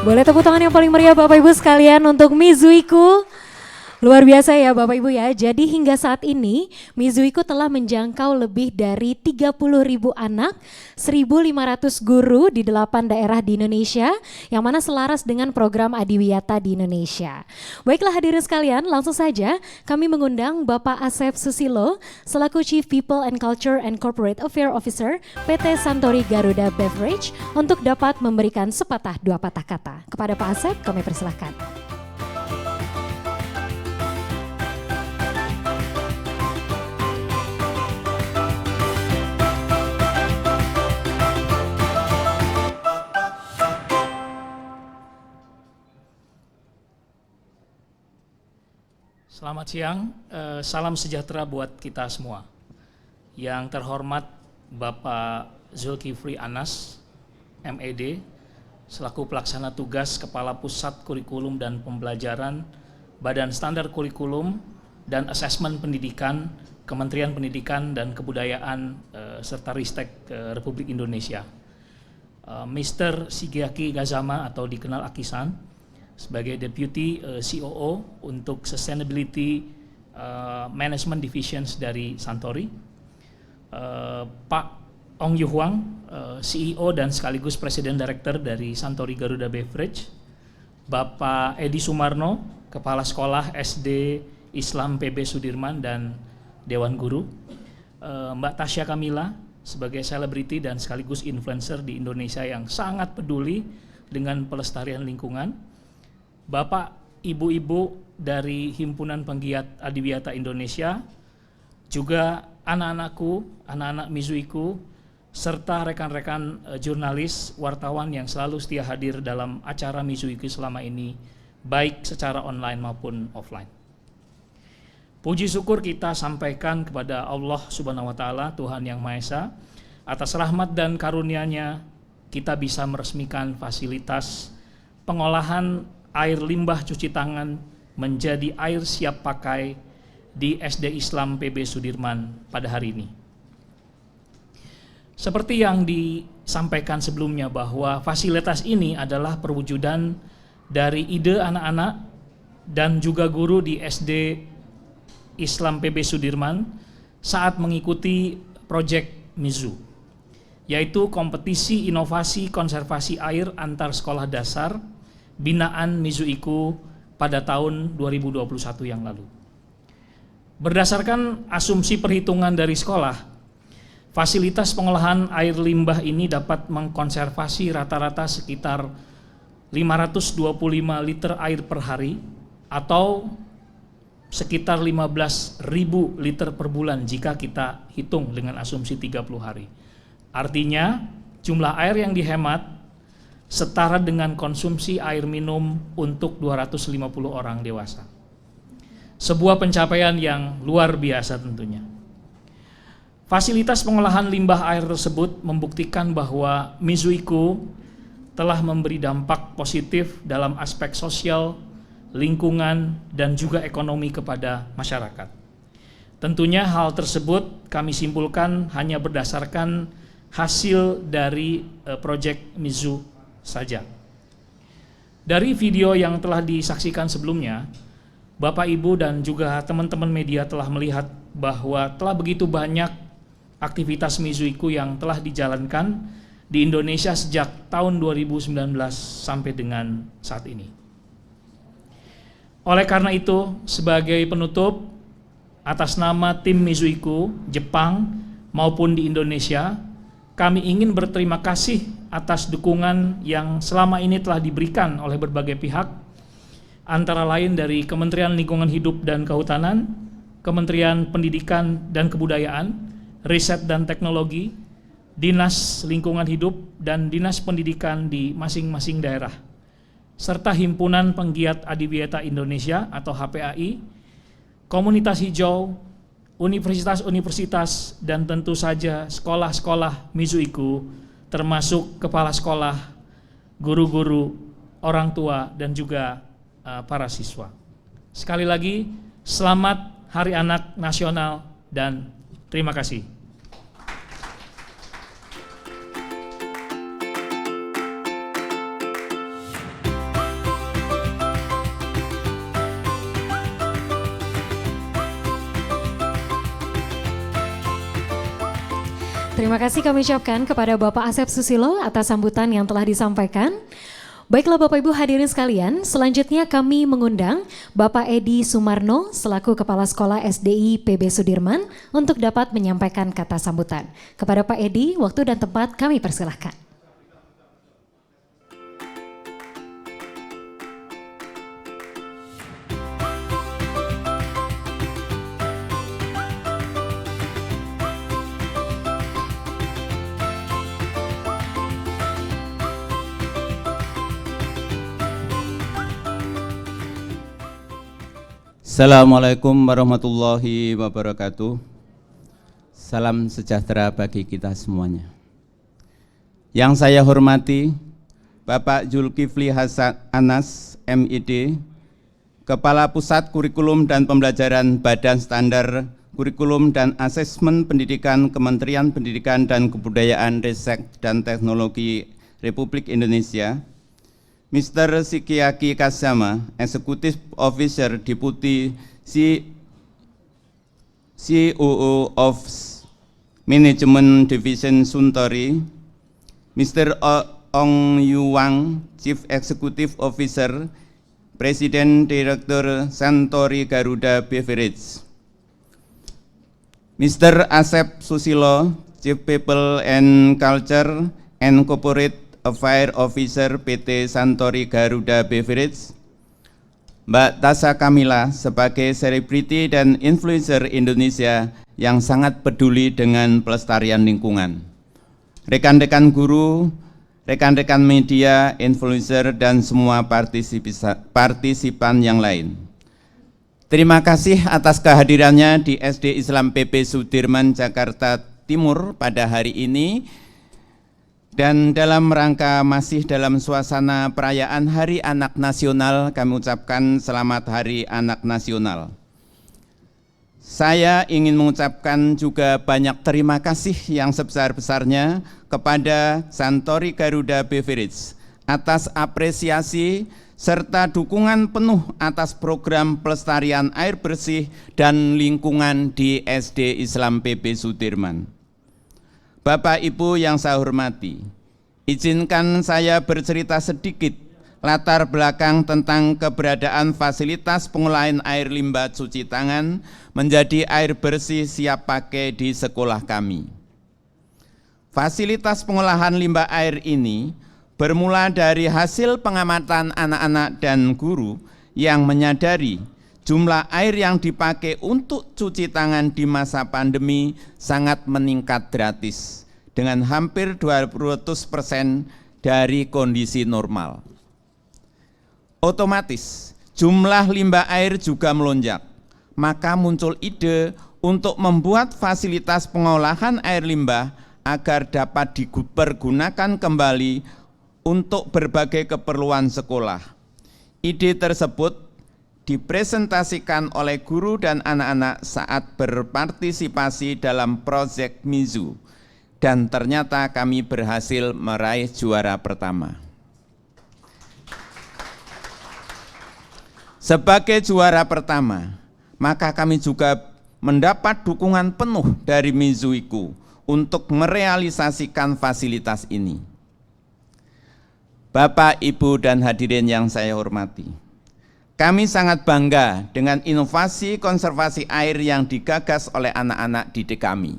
Boleh tepuk tangan yang paling meriah Bapak Ibu sekalian untuk Mizuiku. Luar biasa ya Bapak Ibu ya. Jadi hingga saat ini Mizuiku telah menjangkau lebih dari 30.000 anak, 1.500 guru di 8 daerah di Indonesia yang mana selaras dengan program Adiwiyata di Indonesia. Baiklah hadirin sekalian, langsung saja kami mengundang Bapak Asep Susilo selaku Chief People and Culture and Corporate Affairs Officer PT Santori Garuda Beverage untuk dapat memberikan sepatah dua patah kata. Kepada Pak Asep kami persilahkan. Selamat siang, salam sejahtera buat kita semua. Yang terhormat Bapak Zulkifli Anas, MED, selaku pelaksana tugas Kepala Pusat Kurikulum dan Pembelajaran Badan Standar Kurikulum dan Asesmen Pendidikan, Kementerian Pendidikan dan Kebudayaan serta Ristek Republik Indonesia. Mr. Shigeaki Kazama atau dikenal Akisan, sebagai Deputy COO untuk Sustainability Management Divisions dari Santori, Pak Ong Yu Hwang, CEO dan sekaligus Presiden Director dari Santori Garuda Beverage, Bapak Edi Sumarno, Kepala Sekolah SD Islam PB Sudirman dan Dewan Guru, Mbak Tasya Kamila sebagai selebriti dan sekaligus influencer di Indonesia yang sangat peduli dengan pelestarian lingkungan, Bapak, Ibu-ibu dari Himpunan Penggiat Adiwiyata Indonesia, juga anak-anakku, anak-anak Mizuiku, serta rekan-rekan jurnalis, wartawan yang selalu setia hadir dalam acara Mizuiku selama ini, baik secara online maupun offline. Puji syukur kita sampaikan kepada Allah Subhanahu wa Ta'ala, Tuhan Yang Maha Esa, atas rahmat dan karunia-Nya kita bisa meresmikan fasilitas pengolahan air limbah cuci tangan menjadi air siap pakai di SD Islam PB Sudirman pada hari ini. Seperti yang disampaikan sebelumnya bahwa fasilitas ini adalah perwujudan dari ide anak-anak dan juga guru di SD Islam PB Sudirman saat mengikuti proyek MIZU, yaitu kompetisi inovasi konservasi air antar sekolah dasar binaan Mizuiku pada tahun 2021 yang lalu. Berdasarkan asumsi perhitungan dari sekolah, fasilitas pengolahan air limbah ini dapat mengkonservasi rata-rata sekitar 525 liter air per hari atau sekitar 15.000 liter per bulan jika kita hitung dengan asumsi 30 hari. Artinya jumlah air yang dihemat setara dengan konsumsi air minum untuk 250 orang dewasa. Sebuah pencapaian yang luar biasa tentunya. Fasilitas pengolahan limbah air tersebut membuktikan bahwa Mizuiku telah memberi dampak positif dalam aspek sosial, lingkungan, dan juga ekonomi kepada masyarakat. Tentunya hal tersebut kami simpulkan hanya berdasarkan hasil dari proyek MIZU saja. Dari video yang telah disaksikan sebelumnya, Bapak Ibu dan juga teman-teman media telah melihat bahwa telah begitu banyak aktivitas Mizuiku yang telah dijalankan di Indonesia sejak tahun 2019 sampai dengan saat ini. Oleh karena itu, sebagai penutup, atas nama tim Mizuiku Jepang maupun di Indonesia, kami ingin berterima kasih atas dukungan yang selama ini telah diberikan oleh berbagai pihak, antara lain dari Kementerian Lingkungan Hidup dan Kehutanan, Kementerian Pendidikan dan Kebudayaan, Riset dan Teknologi, Dinas Lingkungan Hidup dan Dinas Pendidikan di masing-masing daerah, serta Himpunan Penggiat Adiwiyata Indonesia atau HPAI, Komunitas Hijau, universitas-universitas, dan tentu saja sekolah-sekolah Mizuiku, termasuk kepala sekolah, guru-guru, orang tua, dan juga para siswa. Sekali lagi, selamat Hari Anak Nasional dan terima kasih. Terima kasih kami ucapkan kepada Bapak Asep Susilo atas sambutan yang telah disampaikan. Baiklah Bapak Ibu hadirin sekalian, selanjutnya kami mengundang Bapak Edi Sumarno selaku Kepala Sekolah SDI PB Sudirman untuk dapat menyampaikan kata sambutan. Kepada Pak Edi, waktu dan tempat kami persilahkan. Assalamualaikum warahmatullahi wabarakatuh. Salam sejahtera bagi kita semuanya. Yang saya hormati Bapak Zulkifli Hasan Anas, MID, Kepala Pusat Kurikulum dan Pembelajaran Badan Standar Kurikulum dan Asesmen Pendidikan Kementerian Pendidikan dan Kebudayaan, Riset dan Teknologi Republik Indonesia, Mr. Shigeyaki Kazama, Executive Officer Deputy COO of Management Division Suntory, Mr. Ong Yuwang, Chief Executive Officer, President Director Suntory Garuda Beverage, Mr. Asep Susilo, Chief People and Culture and Corporate Affairs Officer PT Suntory Garuda Beverage, Mbak Tasha Kamila sebagai selebriti dan influencer Indonesia yang sangat peduli dengan pelestarian lingkungan, rekan-rekan guru, rekan-rekan media, influencer, dan semua partisipan yang lain. Terima kasih atas kehadirannya di SD Islam PB Sudirman, Jakarta Timur pada hari ini. Dan dalam rangka masih dalam suasana perayaan Hari Anak Nasional, kami ucapkan selamat Hari Anak Nasional. Saya ingin mengucapkan juga banyak terima kasih yang sebesar-besarnya kepada Suntory Garuda Beverage atas apresiasi serta dukungan penuh atas program pelestarian air bersih dan lingkungan di SD Islam PB Sudirman. Bapak Ibu yang saya hormati, izinkan saya bercerita sedikit latar belakang tentang keberadaan fasilitas pengolahan air limbah cuci tangan menjadi air bersih siap pakai di sekolah kami. Fasilitas pengolahan limbah air ini bermula dari hasil pengamatan anak-anak dan guru yang menyadari jumlah air yang dipakai untuk cuci tangan di masa pandemi sangat meningkat drastis dengan hampir 200% dari kondisi normal. Otomatis jumlah limbah air juga melonjak, maka muncul ide untuk membuat fasilitas pengolahan air limbah agar dapat dipergunakan kembali untuk berbagai keperluan sekolah. Ide tersebut dipresentasikan oleh guru dan anak-anak saat berpartisipasi dalam proyek Mizu, dan ternyata kami berhasil meraih juara pertama. Sebagai juara pertama, maka kami juga mendapat dukungan penuh dari Mizuiku untuk merealisasikan fasilitas ini. Bapak, Ibu, dan hadirin yang saya hormati, kami sangat bangga dengan inovasi konservasi air yang digagas oleh anak-anak didik kami.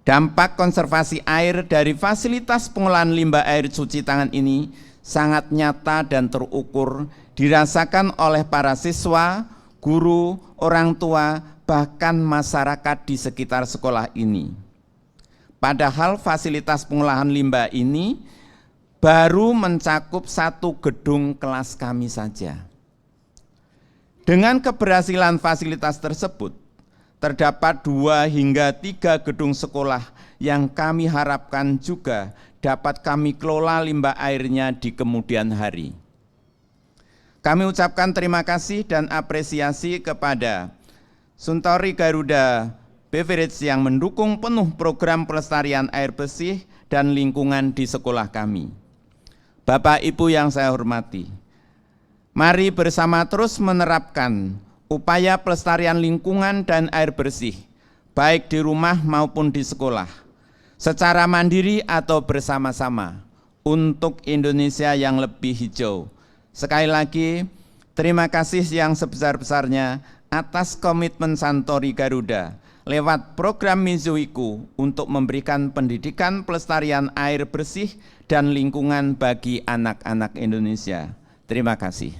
Dampak konservasi air dari fasilitas pengolahan limbah air cuci tangan ini sangat nyata dan terukur dirasakan oleh para siswa, guru, orang tua, bahkan masyarakat di sekitar sekolah ini. Padahal fasilitas pengolahan limbah ini baru mencakup satu gedung kelas kami saja. Dengan keberhasilan fasilitas tersebut, terdapat 2 hingga 3 gedung sekolah yang kami harapkan juga dapat kami kelola limbah airnya di kemudian hari. Kami ucapkan terima kasih dan apresiasi kepada Suntory Garuda Beverage yang mendukung penuh program pelestarian air bersih dan lingkungan di sekolah kami. Bapak Ibu yang saya hormati, mari bersama terus menerapkan upaya pelestarian lingkungan dan air bersih, baik di rumah maupun di sekolah. secara mandiri atau bersama-sama untuk Indonesia yang lebih hijau. Sekali lagi, terima kasih yang sebesar-besarnya atas komitmen Santori Garuda lewat program Mizuiku untuk memberikan pendidikan pelestarian air bersih dan lingkungan bagi anak-anak Indonesia. Terima kasih.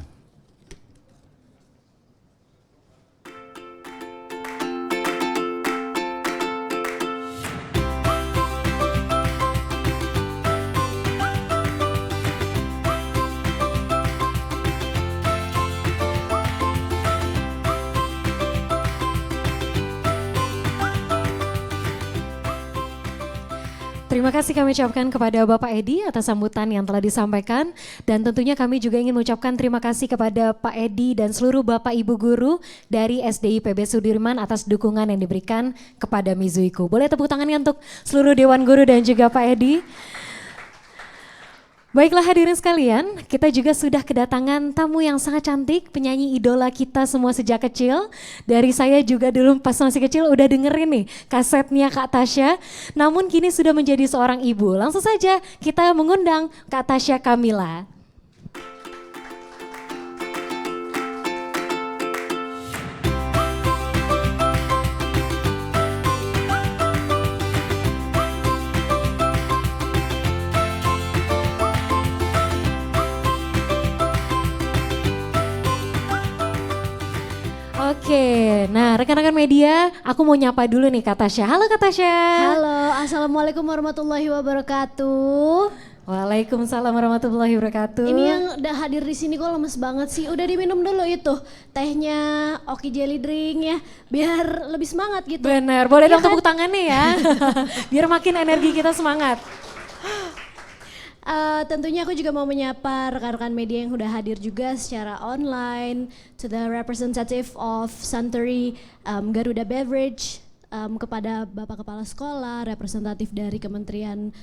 Terima kasih kami ucapkan kepada Bapak Edi atas sambutan yang telah disampaikan, dan tentunya kami juga ingin mengucapkan terima kasih kepada Pak Edi dan seluruh Bapak Ibu guru dari SDI PB Sudirman atas dukungan yang diberikan kepada Mizuiku. Boleh tepuk tangannya untuk seluruh Dewan Guru dan juga Pak Edi. Baiklah hadirin sekalian, kita juga sudah kedatangan tamu yang sangat cantik, penyanyi idola kita semua sejak kecil. Dari saya juga dulu pas masih kecil udah dengerin nih kasetnya Kak Tasya, namun kini sudah menjadi seorang ibu. Langsung saja kita mengundang Kak Tasya Kamila. Oke, nah rekan-rekan media, aku mau nyapa dulu nih Kak Tasya. Halo Kak Tasya. Halo, Assalamualaikum warahmatullahi wabarakatuh. Waalaikumsalam warahmatullahi wabarakatuh. Ini yang udah hadir di sini kok lemes banget sih. Udah diminum dulu itu tehnya Oki Jelly Drink ya, biar lebih semangat gitu. Bener, boleh ya dong tepuk tangannya ya, biar makin energi kita semangat. Tentunya aku juga mau menyapa rekan-rekan media yang sudah hadir juga secara online, to the representative of Suntory Garuda Beverage, kepada Bapak Kepala Sekolah, representatif dari Kementerian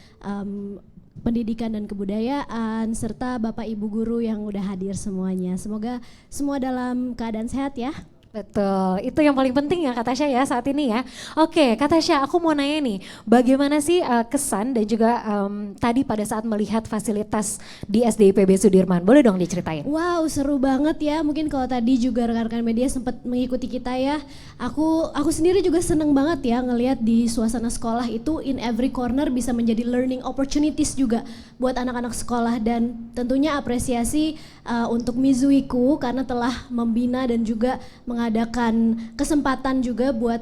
Pendidikan dan Kebudayaan, serta Bapak Ibu Guru yang udah hadir semuanya. Semoga semua dalam keadaan sehat ya. Betul, itu yang paling penting ya Kak Tasya ya saat ini ya. Oke Kak Tasya, aku mau nanya nih, bagaimana sih kesan dan juga tadi pada saat melihat fasilitas di SDI PB Sudirman, boleh dong diceritain? Wow, seru banget ya. Mungkin kalau tadi juga rekan-rekan media sempat mengikuti kita ya. Aku sendiri juga seneng banget ya ngelihat di suasana sekolah itu in every corner bisa menjadi learning opportunities juga buat anak-anak sekolah, dan tentunya apresiasi untuk Mizuiku karena telah membina dan juga mengadakan kesempatan juga buat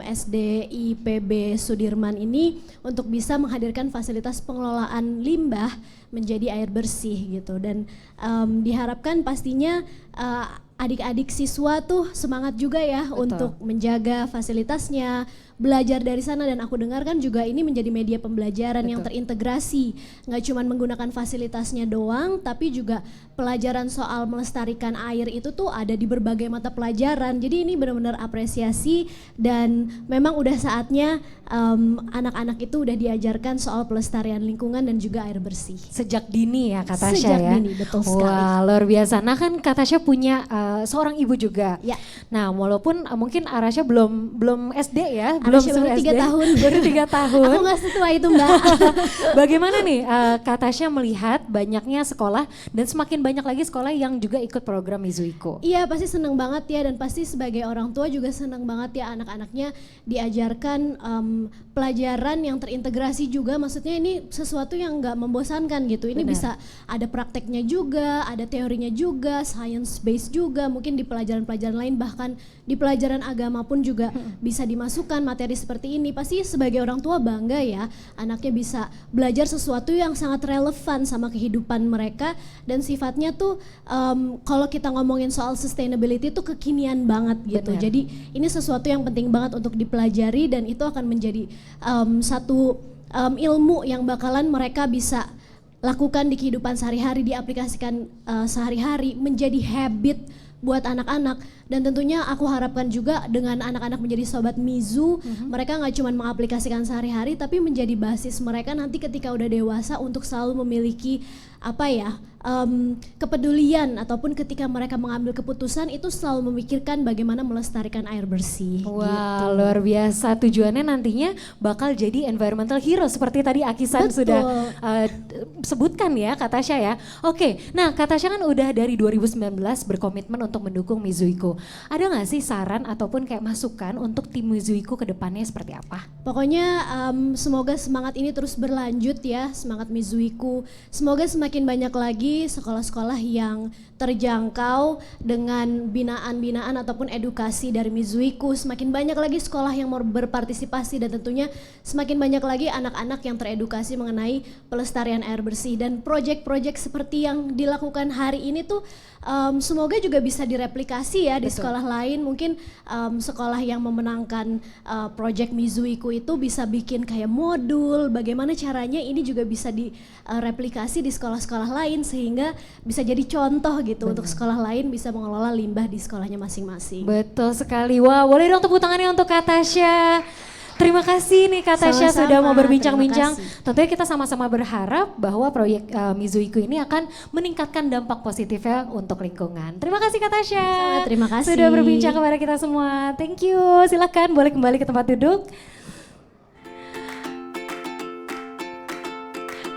SDI PB Sudirman ini untuk bisa menghadirkan fasilitas pengelolaan limbah menjadi air bersih gitu, dan diharapkan pastinya adik-adik siswa tuh semangat juga ya. Betul. Untuk menjaga fasilitasnya, belajar dari sana, dan aku dengar kan juga ini menjadi media pembelajaran. Betul. Yang terintegrasi, nggak cuma menggunakan fasilitasnya doang, tapi juga pelajaran soal melestarikan air itu tuh ada di berbagai mata pelajaran. Jadi ini benar-benar apresiasi, dan memang udah saatnya anak-anak itu udah diajarkan soal pelestarian lingkungan dan juga air bersih. Sejak dini ya Kak Tasya ya? Sejak dini, betul sekali. Wah luar biasa. Nah kan Kak Tasya punya seorang ibu juga. Ya. Nah walaupun mungkin Arasya belum SD ya, Arasya baru 3 tahun. Baru 3 tahun. Aku gak setua itu Mbak. Bagaimana nih Kak Tasya melihat banyaknya sekolah dan semakin banyak lagi sekolah yang juga ikut program Mizuiku? Iya pasti seneng banget ya, dan pasti sebagai orang tua juga seneng banget ya anak-anaknya diajarkan pelajaran yang terintegrasi juga. Maksudnya ini sesuatu yang gak membosankan gitu. Ini Benar. bisa ada prakteknya juga, ada teorinya juga, science based juga, mungkin di pelajaran-pelajaran lain, bahkan di pelajaran agama pun juga bisa dimasukkan materi seperti ini. Pasti sebagai orang tua bangga ya anaknya bisa belajar sesuatu yang sangat relevan sama kehidupan mereka, dan sifatnya tuh kalau kita ngomongin soal sustainability tuh kekinian banget gitu. Benar. Jadi ini sesuatu yang penting banget untuk dipelajari, dan itu akan menjadi satu ilmu yang bakalan mereka bisa lakukan di kehidupan sehari-hari, diaplikasikan sehari-hari, menjadi habit buat anak-anak. Dan tentunya aku harapkan juga dengan anak-anak menjadi sobat Mizu, mereka nggak cuma mengaplikasikan sehari-hari, tapi menjadi basis mereka nanti ketika udah dewasa untuk selalu memiliki kepedulian ataupun ketika mereka mengambil keputusan itu selalu memikirkan bagaimana melestarikan air bersih. Wah, luar biasa. Tujuannya nantinya bakal jadi environmental hero seperti tadi Akisan sudah sebutkan ya, Kak Tasya ya. Oke, nah Kak Tasya kan udah dari 2019 berkomitmen untuk mendukung Mizuiku. Ada nggak sih saran ataupun kayak masukan untuk tim Mizuiku ke depannya seperti apa? Pokoknya semoga semangat ini terus berlanjut ya, semangat Mizuiku. Semoga semakin banyak lagi sekolah-sekolah yang terjangkau dengan binaan-binaan ataupun edukasi dari Mizuiku. Semakin banyak lagi sekolah yang mau berpartisipasi dan tentunya semakin banyak lagi anak-anak yang teredukasi mengenai pelestarian air bersih. Dan proyek-proyek seperti yang dilakukan hari ini tuh semoga juga bisa direplikasi ya di sekolah lain. Mungkin sekolah yang memenangkan proyek Mizuiku itu bisa bikin kayak modul, bagaimana caranya ini juga bisa direplikasi di sekolah-sekolah lain sehingga bisa jadi contoh gitu untuk sekolah lain bisa mengelola limbah di sekolahnya masing-masing. Betul sekali. Wah, boleh dong tepuk tangannya untuk Kak Tasya. Terima kasih nih Kak Tasya sudah mau berbincang-bincang. Tentunya kita sama-sama berharap bahwa proyek Mizuiku ini akan meningkatkan dampak positifnya untuk lingkungan. Terima kasih Kak Tasya. Terima kasih. Sudah berbincang kepada kita semua. Thank you. Silakan boleh kembali ke tempat duduk.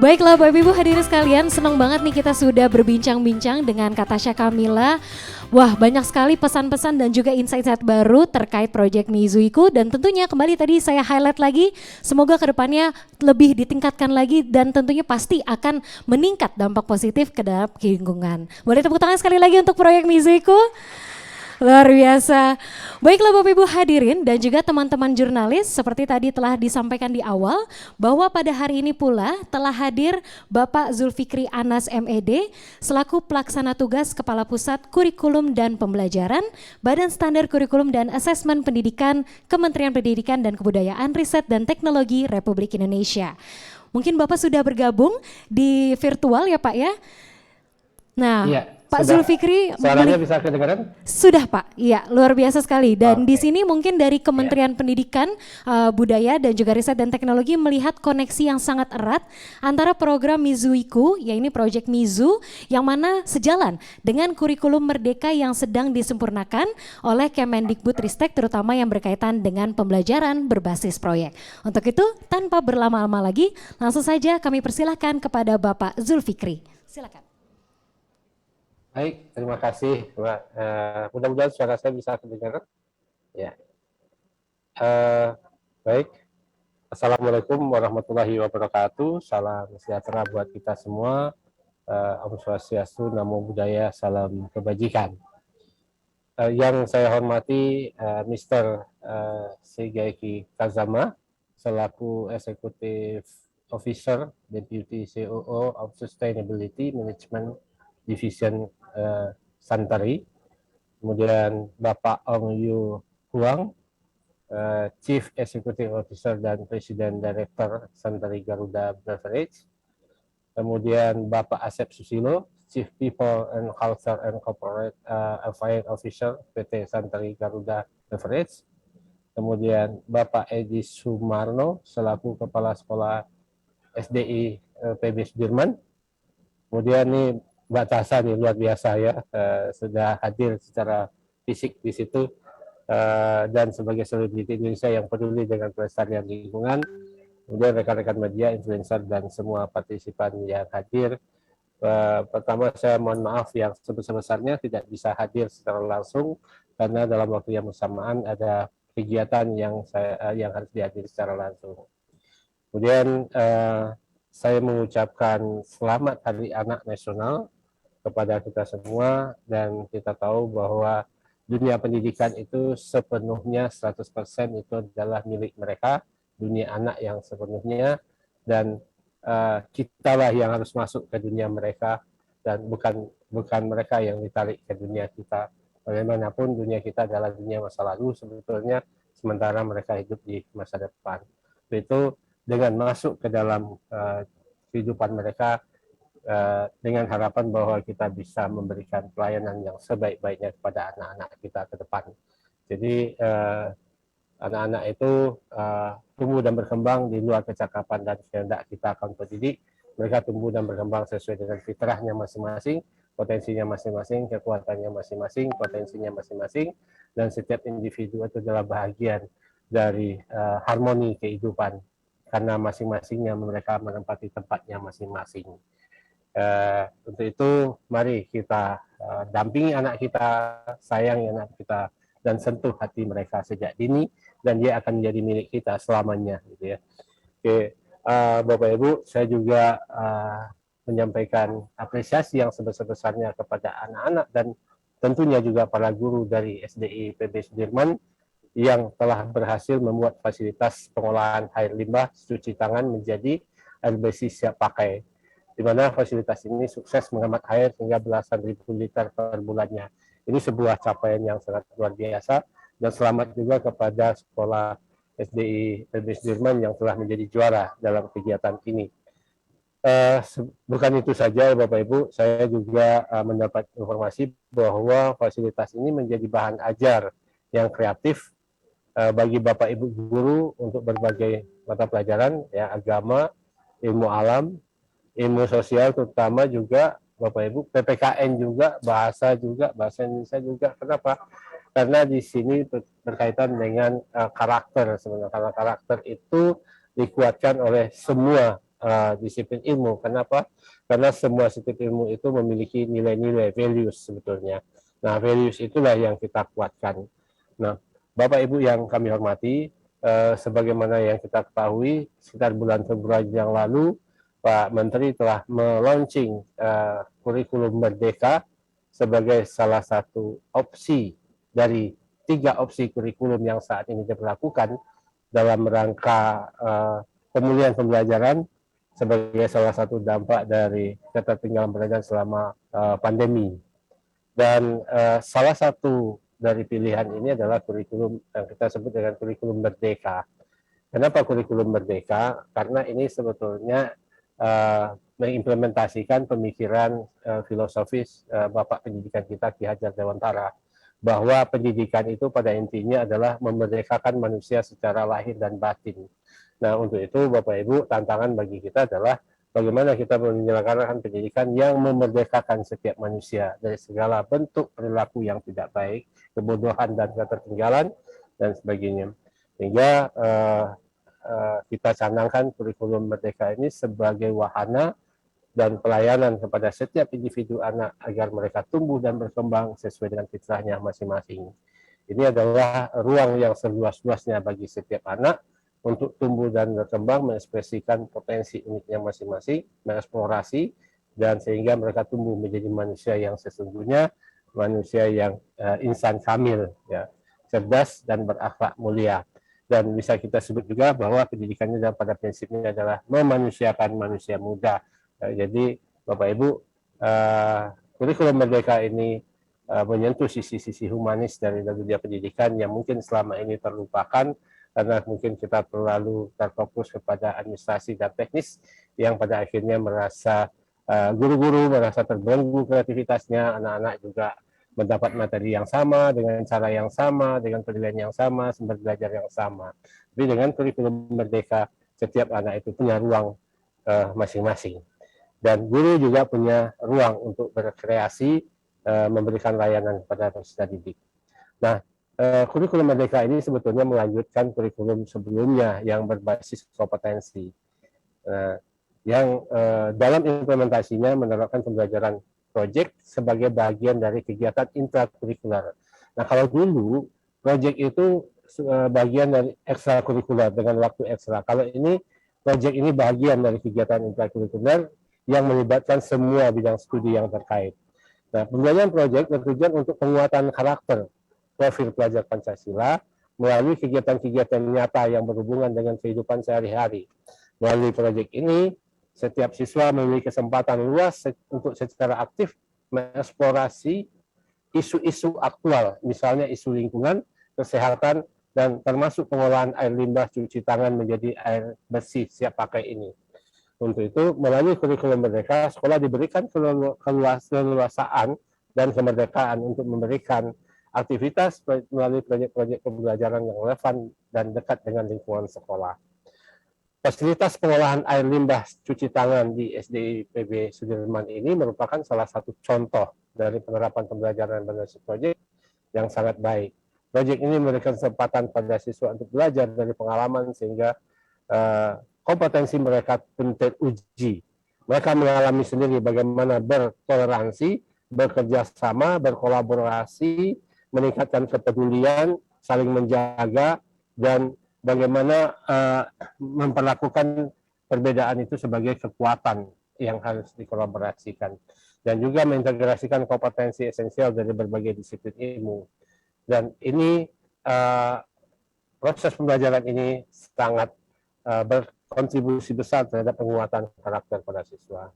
Baiklah Bapak Ibu hadirin sekalian, senang banget nih kita sudah berbincang-bincang dengan Kak Tasya Kamila. Wah, banyak sekali pesan-pesan dan juga insight-insight baru terkait proyek Mizuiku dan tentunya kembali tadi saya highlight lagi, semoga kedepannya lebih ditingkatkan lagi dan tentunya pasti akan meningkat dampak positif ke dalam lingkungan. Boleh tepuk tangan sekali lagi untuk proyek Mizuiku? Luar biasa. Baiklah Bapak Ibu hadirin dan juga teman-teman jurnalis, seperti tadi telah disampaikan di awal bahwa pada hari ini pula telah hadir Bapak Zulfikri Anas MED selaku pelaksana tugas Kepala Pusat Kurikulum dan Pembelajaran Badan Standar Kurikulum dan Asesmen Pendidikan Kementerian Pendidikan dan Kebudayaan Riset dan Teknologi Republik Indonesia. Mungkin Bapak sudah bergabung di virtual ya Pak ya? Nah, iya. Pak Zulfikri, suaranya bisa kedengaran? Sudah Pak, iya luar biasa sekali. Dan di sini mungkin dari Kementerian Pendidikan, Budaya dan juga Riset dan Teknologi melihat koneksi yang sangat erat antara program Mizuiku, yaitu Project Mizu, yang mana sejalan dengan kurikulum merdeka yang sedang disempurnakan oleh Kemendikbudristek, terutama yang berkaitan dengan pembelajaran berbasis proyek. Untuk itu, tanpa berlama-lama lagi, langsung saja kami persilahkan kepada Bapak Zulfikri. Silakan. Baik, terima kasih, Mbak. Mudah-mudahan suara saya bisa kedengaran. Ya. Baik. Assalamualaikum warahmatullahi wabarakatuh. Salam sejahtera buat kita semua. Om Swastiastu, Namo Buddhaya, salam kebajikan. Yang saya hormati Mr. Shigeaki Kazama selaku Executive Officer Deputy COO of Sustainability Management Division Santari, kemudian Bapak Ong Yu Huang, Chief Executive Officer dan Presiden Director Santari Garuda Beverage, kemudian Bapak Asep Susilo, Chief People and Culture and Corporate Affairs Officer PT Santari Garuda Beverage, kemudian Bapak Edi Sumarno selaku Kepala Sekolah SDI PB Sudirman, kemudian nih Mbak Tasya nih luar biasa ya, sudah hadir secara fisik di situ dan sebagai selebriti Indonesia yang peduli dengan pelestarian lingkungan, kemudian rekan-rekan media, influencer dan semua partisipan yang hadir. Pertama saya mohon maaf yang sebesar-besarnya tidak bisa hadir secara langsung karena dalam waktu yang bersamaan ada kegiatan yang harus dihadiri secara langsung. Kemudian saya mengucapkan selamat Hari Anak Nasional kepada kita semua dan kita tahu bahwa dunia pendidikan itu sepenuhnya 100% itu adalah milik mereka, dunia anak yang sepenuhnya, dan kitalah yang harus masuk ke dunia mereka dan bukan mereka yang ditarik ke dunia kita. Bagaimanapun dunia kita adalah dunia masa lalu sebetulnya, sementara mereka hidup di masa depan. Itu dengan masuk ke dalam kehidupan mereka dengan harapan bahwa kita bisa memberikan pelayanan yang sebaik-baiknya kepada anak-anak kita ke depan. Jadi anak-anak itu tumbuh dan berkembang di luar kecakapan dan kehendak kita akan pendidik, mereka tumbuh dan berkembang sesuai dengan fitrahnya masing-masing, potensinya masing-masing, kekuatannya masing-masing, potensinya masing-masing, dan setiap individu itu adalah bahagian dari harmoni kehidupan karena masing-masingnya mereka menempati tempatnya masing-masing. Untuk itu mari kita dampingi anak kita, sayangi anak kita, dan sentuh hati mereka sejak dini, dan dia akan menjadi milik kita selamanya, gitu ya. Oke, Bapak Ibu, saya juga menyampaikan apresiasi yang sebesar-besarnya kepada anak-anak dan tentunya juga para guru dari SDI PB Sudirman yang telah berhasil membuat fasilitas pengolahan air limbah cuci tangan menjadi air bersih siap pakai, di mana fasilitas ini sukses menghemat air hingga belasan ribu liter per bulannya. Ini sebuah capaian yang sangat luar biasa, dan selamat juga kepada sekolah SDI PB Sudirman yang telah menjadi juara dalam kegiatan ini. Bukan itu saja Bapak Ibu, saya juga mendapat informasi bahwa fasilitas ini menjadi bahan ajar yang kreatif bagi Bapak Ibu guru untuk berbagai mata pelajaran, ya, agama, ilmu alam, ilmu sosial, terutama juga Bapak Ibu PPKN juga, bahasa Indonesia juga. Kenapa? Karena di sini berkaitan dengan karakter sebenarnya, karena karakter itu dikuatkan oleh semua disiplin ilmu. Kenapa? Karena semua disiplin ilmu itu memiliki nilai-nilai, values sebetulnya. Nah, values itulah yang kita kuatkan. Nah, Bapak Ibu yang kami hormati, sebagaimana yang kita ketahui, sekitar bulan Februari yang lalu, Pak Menteri telah melaunching kurikulum Merdeka sebagai salah satu opsi dari 3 opsi kurikulum yang saat ini diberlakukan dalam rangka pemulihan pembelajaran sebagai salah satu dampak dari ketertinggalan belajar selama pandemi. Dan salah satu dari pilihan ini adalah kurikulum yang kita sebut dengan kurikulum Merdeka. Kenapa kurikulum Merdeka? Karena ini sebetulnya mengimplementasikan pemikiran filosofis Bapak Pendidikan kita Ki Hajar Dewantara, bahwa pendidikan itu pada intinya adalah memerdekakan manusia secara lahir dan batin. Nah, untuk itu Bapak Ibu, tantangan bagi kita adalah bagaimana kita menyelenggarakan pendidikan yang memerdekakan setiap manusia dari segala bentuk perilaku yang tidak baik, kebodohan dan ketertinggalan, dan sebagainya. Sehingga kita canangkan kurikulum Merdeka ini sebagai wahana dan pelayanan kepada setiap individu anak agar mereka tumbuh dan berkembang sesuai dengan fitrahnya masing-masing. Ini adalah ruang yang seluas-luasnya bagi setiap anak untuk tumbuh dan berkembang, mengekspresikan potensi uniknya masing-masing, mengeksplorasi, dan sehingga mereka tumbuh menjadi manusia yang sesungguhnya, manusia yang insan kamil, ya, cerdas dan berakhlak mulia. Dan bisa kita sebut juga bahwa pendidikannya pada prinsipnya adalah memanusiakan manusia muda. Jadi Bapak Ibu, kurikulum Merdeka ini menyentuh sisi-sisi humanis dari dunia pendidikan yang mungkin selama ini terlupakan, karena mungkin kita terlalu terfokus kepada administrasi dan teknis yang pada akhirnya merasa guru-guru merasa terbelenggu kreativitasnya, anak-anak juga mendapat materi yang sama, dengan cara yang sama, dengan penilaian yang sama, sumber belajar yang sama. Tapi dengan kurikulum Merdeka, setiap anak itu punya ruang masing-masing. Dan guru juga punya ruang untuk berkreasi, memberikan layanan kepada peserta didik. Nah, kurikulum Merdeka ini sebetulnya melanjutkan kurikulum sebelumnya yang berbasis kompetensi, yang dalam implementasinya menerapkan pembelajaran proyek sebagai bagian dari kegiatan intrakurikuler. Nah, kalau dulu proyek itu bagian dari ekstrakurikuler dengan waktu ekstra. Kalau ini proyek ini bagian dari kegiatan intrakurikuler yang melibatkan semua bidang studi yang terkait. Nah, pembelajaran proyek bertujuan untuk penguatan karakter profil pelajar Pancasila melalui kegiatan-kegiatan nyata yang berhubungan dengan kehidupan sehari-hari. Melalui proyek ini, setiap siswa memiliki kesempatan luas untuk secara aktif mengeksplorasi isu-isu aktual, misalnya isu lingkungan, kesehatan, dan termasuk pengolahan air limbah cuci tangan menjadi air bersih siap pakai ini. Untuk itu, melalui kurikulum Merdeka, sekolah diberikan keleluasaan dan kemerdekaan untuk memberikan aktivitas melalui proyek-proyek pembelajaran yang relevan dan dekat dengan lingkungan sekolah. Fasilitas pengolahan air limbah cuci tangan di SD PB Sudirman ini merupakan salah satu contoh dari penerapan pembelajaran berbasis proyek yang sangat baik. Proyek ini memberikan kesempatan pada siswa untuk belajar dari pengalaman sehingga kompetensi mereka pun teruji. Mereka mengalami sendiri bagaimana bertoleransi, bekerja sama, berkolaborasi, meningkatkan kepedulian, saling menjaga, dan bagaimana memperlakukan perbedaan itu sebagai kekuatan yang harus dikolaborasikan. Dan juga mengintegrasikan kompetensi esensial dari berbagai disiplin ilmu. Dan ini proses pembelajaran ini sangat berkontribusi besar terhadap penguatan karakter pada siswa.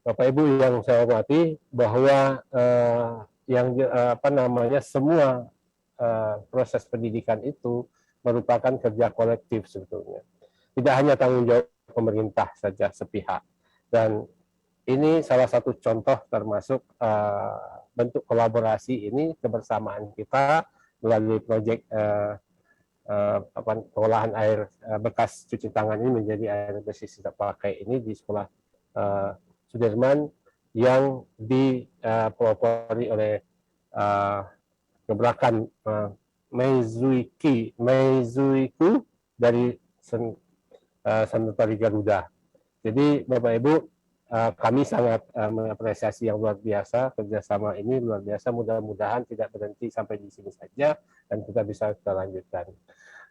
Bapak Ibu yang saya hormati, bahwa semua proses pendidikan itu merupakan kerja kolektif sebetulnya. Tidak hanya tanggung jawab pemerintah saja sepihak. Dan ini salah satu contoh termasuk bentuk kolaborasi ini, kebersamaan kita melalui proyek pengolahan air bekas cuci tangan ini menjadi air bersih siap pakai ini di sekolah Sudirman yang dipelopori oleh gebrakan Meizuiku dari Santori Garuda. Jadi Bapak Ibu, kami sangat mengapresiasi yang luar biasa, kerjasama ini luar biasa, mudah-mudahan tidak berhenti sampai di sini saja dan kita bisa lanjutkan.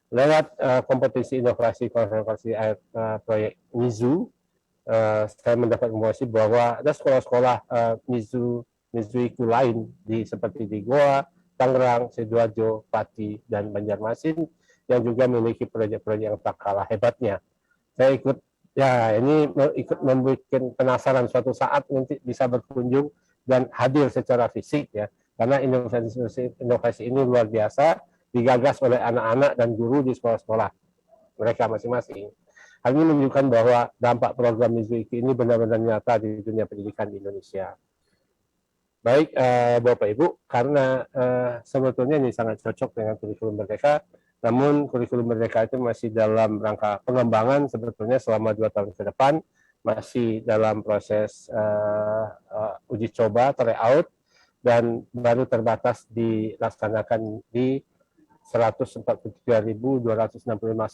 Lewat kompetisi inovasi konservasi air proyek MIZU, saya mendapat informasi bahwa ada sekolah-sekolah Mizuiku lain seperti di Goa, Tangerang, Sidoarjo, Pati, dan Banjarmasin yang juga memiliki proyek-proyek yang tak kalah hebatnya. Saya ikut membuat penasaran suatu saat nanti bisa berkunjung dan hadir secara fisik ya, karena inovasi ini luar biasa digagas oleh anak-anak dan guru di sekolah-sekolah mereka masing-masing. Hal ini menunjukkan bahwa dampak program Mizuiku ini benar-benar nyata di dunia pendidikan di Indonesia. Baik Bapak Ibu, karena sebetulnya ini sangat cocok dengan kurikulum Merdeka, namun kurikulum Merdeka itu masih dalam rangka pengembangan sebetulnya selama 2 tahun ke depan, masih dalam proses uji coba, tryout, dan baru terbatas dilaksanakan di 143.265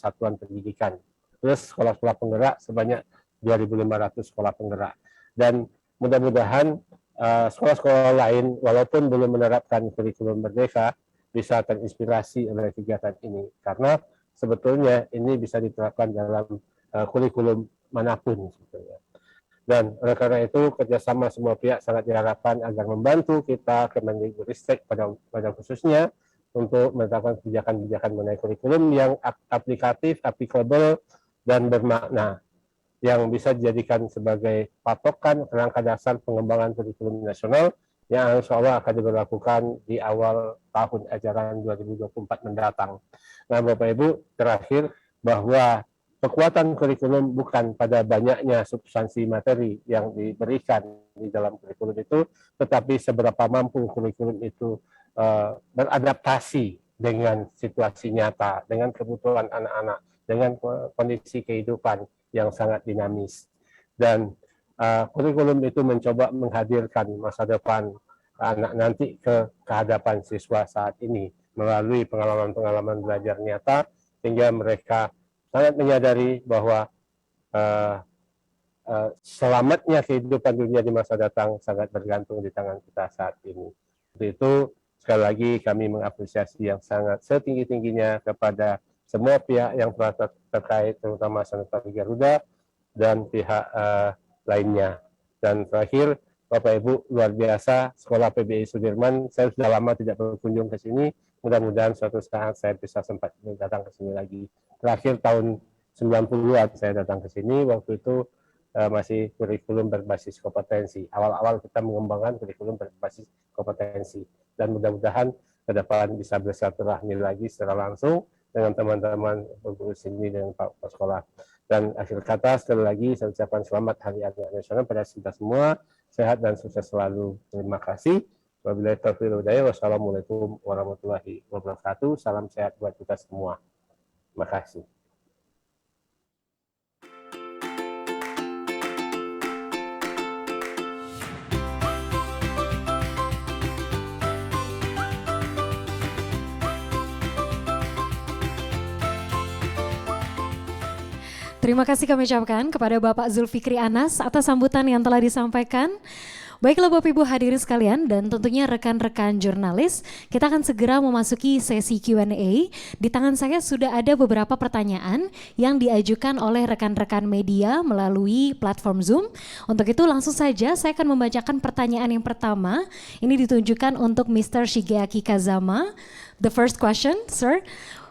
satuan pendidikan. Terus sekolah-sekolah penggerak sebanyak 2.500 sekolah penggerak. Dan mudah-mudahan sekolah-sekolah lain walaupun belum menerapkan kurikulum Merdeka bisa terinspirasi oleh kegiatan ini, karena sebetulnya ini bisa diterapkan dalam kurikulum manapun sebetulnya. Dan oleh karena itu kerjasama semua pihak sangat diharapkan agar membantu kita Kemendikbudristek pada khususnya untuk menetapkan kebijakan-kebijakan mengenai kurikulum yang aplikatif, applicable, dan bermakna, yang bisa dijadikan sebagai patokan kerangka dasar pengembangan kurikulum nasional yang insya Allah akan diberlakukan di awal tahun ajaran 2024 mendatang. Nah Bapak Ibu, terakhir bahwa kekuatan kurikulum bukan pada banyaknya substansi materi yang diberikan di dalam kurikulum itu, tetapi seberapa mampu kurikulum itu beradaptasi dengan situasi nyata, dengan kebutuhan anak-anak, dengan kondisi kehidupan yang sangat dinamis. Dan kurikulum itu mencoba menghadirkan masa depan anak nanti ke hadapan siswa saat ini melalui pengalaman-pengalaman belajar nyata, sehingga mereka sangat menyadari bahwa selamatnya kehidupan dunia di masa datang sangat bergantung di tangan kita saat ini. Untuk itu, sekali lagi kami mengapresiasi yang sangat setinggi-tingginya kepada semua pihak yang telah terkait, terutama Santori Garuda dan pihak lainnya. Dan terakhir, Bapak Ibu, luar biasa Sekolah PBI Sudirman, saya sudah lama tidak berkunjung ke sini, mudah-mudahan suatu saat saya bisa sempat datang ke sini lagi. Terakhir tahun 90-an saya datang ke sini, waktu itu masih kurikulum berbasis kompetensi. Awal-awal kita mengembangkan kurikulum berbasis kompetensi, dan mudah-mudahan ke depan bisa bersilaturahmi lagi secara langsung dengan teman-teman guru sini dengan Pak Sekolah. Dan akhir kata, sekali lagi saya ucapkan selamat Hari Anak Nasional pada kita semua, sehat dan sukses selalu. Terima kasih. Wabillahi taufiq wal hidayah. Wassalamualaikum warahmatullahi wabarakatuh. Salam sehat buat kita semua. Terima kasih. Terima kasih kami ucapkan kepada Bapak Zulfikri Anas atas sambutan yang telah disampaikan. Baiklah Bapak Ibu hadirin sekalian dan tentunya rekan-rekan jurnalis, kita akan segera memasuki sesi Q&A. Di tangan saya sudah ada beberapa pertanyaan yang diajukan oleh rekan-rekan media melalui platform Zoom. Untuk itu langsung saja saya akan membacakan pertanyaan yang pertama. Ini ditunjukkan untuk Mr. Shigeaki Kazama. The first question, sir.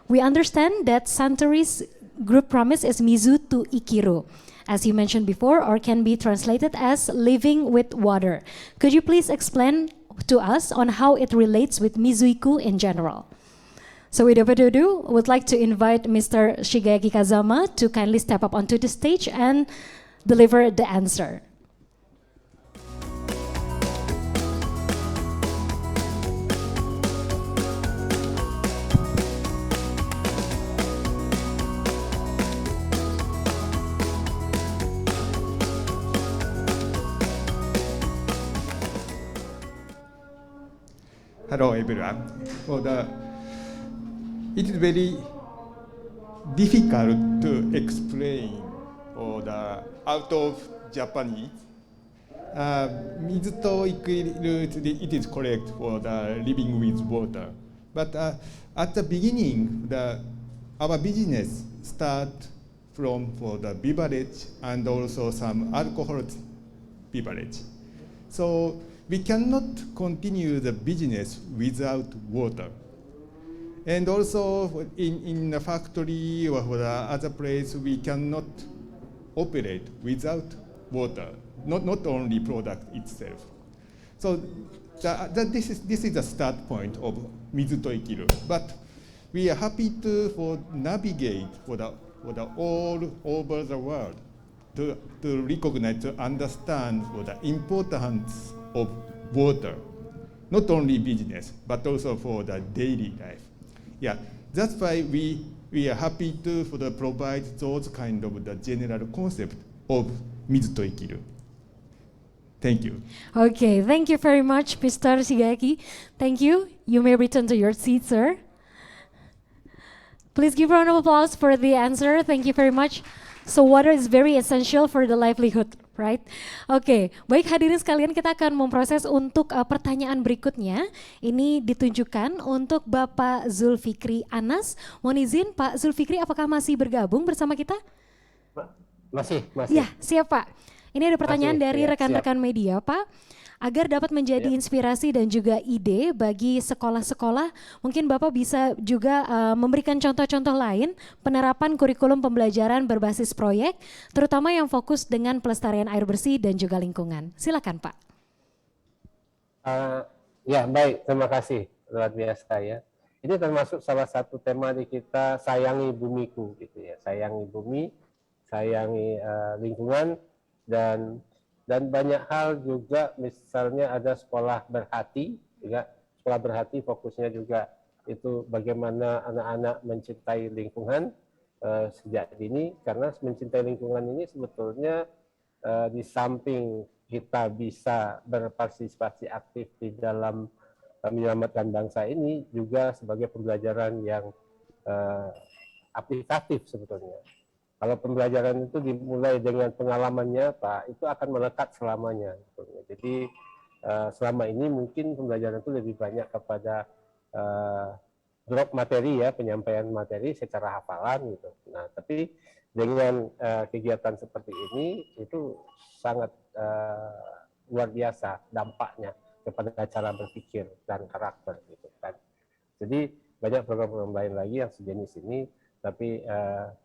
We understand that Suntory's group promise is Mizu to Ikiru, as you mentioned before, or can be translated as living with water. Could you please explain to us on how it relates with Mizuiku in general? So without further ado, I would like to invite Mr. Shigeaki Kazama to kindly step up onto the stage and deliver the answer. Hello everyone. It is very difficult to explain out of Japanese. Mizu to Ikiru, it is correct for the living with water. But at the beginning, our business start from for the beverage and also some alcoholic beverage. So we cannot continue the business without water. And also in the factory or for the other place, we cannot operate without water, not only product itself. So this is the start point of Mizu to Ikiru. But we are happy to navigate for the all over the world to recognize, to understand for the importance of water, not only business, but also for the daily life. Yeah, that's why we are happy to provide those kind of the general concept of Mizu to Ikiru. Thank you. Okay, thank you very much, Mr. Shigeaki. Thank you. You may return to your seat, sir. Please give a round of applause for the answer. Thank you very much. So water is very essential for the livelihood, right? Oke, baik hadirin sekalian, kita akan memproses untuk pertanyaan berikutnya. Ini ditunjukkan untuk Bapak Zulfikri Anas. Mohon izin Pak Zulfikri, apakah masih bergabung bersama kita? Masih. Ya, siap Pak. Ini ada pertanyaan dari rekan-rekan media, Pak. Agar dapat menjadi inspirasi dan juga ide bagi sekolah-sekolah, mungkin Bapak bisa juga memberikan contoh-contoh lain penerapan kurikulum pembelajaran berbasis proyek, terutama yang fokus dengan pelestarian air bersih dan juga lingkungan. Silakan Pak. Ya baik, terima kasih, luar biasa ya. Ini termasuk salah satu tema di kita, sayangi bumiku, gitu ya. Sayangi bumi, sayangi lingkungan, dan banyak hal juga, misalnya ada sekolah berhati, juga sekolah berhati fokusnya juga itu bagaimana anak-anak mencintai lingkungan sejak dini, karena mencintai lingkungan ini sebetulnya di samping kita bisa berpartisipasi aktif di dalam menyelamatkan bangsa ini, juga sebagai pembelajaran yang aplikatif sebetulnya. Kalau pembelajaran itu dimulai dengan pengalamannya, Pak, itu akan melekat selamanya. Jadi selama ini mungkin pembelajaran itu lebih banyak kepada drop materi ya, penyampaian materi secara hafalan gitu. Nah, tapi dengan kegiatan seperti ini itu sangat luar biasa dampaknya kepada cara berpikir dan karakter gitu kan. Jadi banyak program-program lain lagi yang sejenis ini. Tapi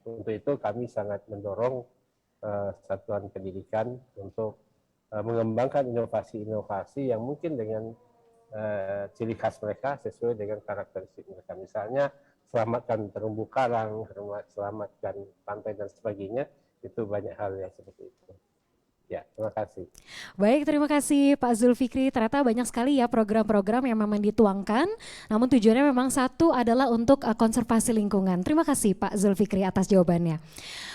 untuk itu kami sangat mendorong satuan pendidikan untuk mengembangkan inovasi-inovasi yang mungkin dengan ciri khas mereka sesuai dengan karakteristik mereka. Misalnya selamatkan terumbu karang, selamatkan pantai dan sebagainya, itu banyak hal yang seperti itu. Ya, terima kasih. Baik, terima kasih Pak Zulfikri. Ternyata banyak sekali ya program-program yang memang dituangkan, namun tujuannya memang satu adalah untuk konservasi lingkungan. Terima kasih Pak Zulfikri atas jawabannya.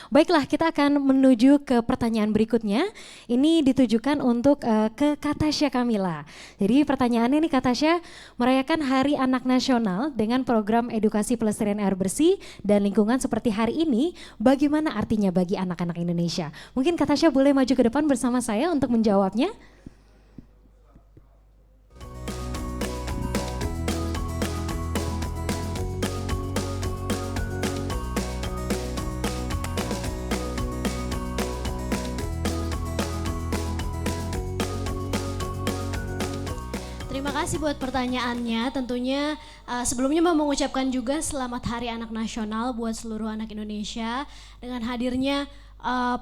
Baiklah, kita akan menuju ke pertanyaan berikutnya. Ini ditujukan untuk ke Kak Tasya Kamila. Jadi pertanyaannya nih Kak Tasya, merayakan Hari Anak Nasional dengan program edukasi pelestarian air bersih dan lingkungan seperti hari ini, bagaimana artinya bagi anak-anak Indonesia? Mungkin Kak Tasya boleh maju ke depan bersama saya untuk menjawabnya. Terima kasih buat pertanyaannya. Tentunya sebelumnya mau mengucapkan juga selamat Hari Anak Nasional buat seluruh anak Indonesia. Dengan hadirnya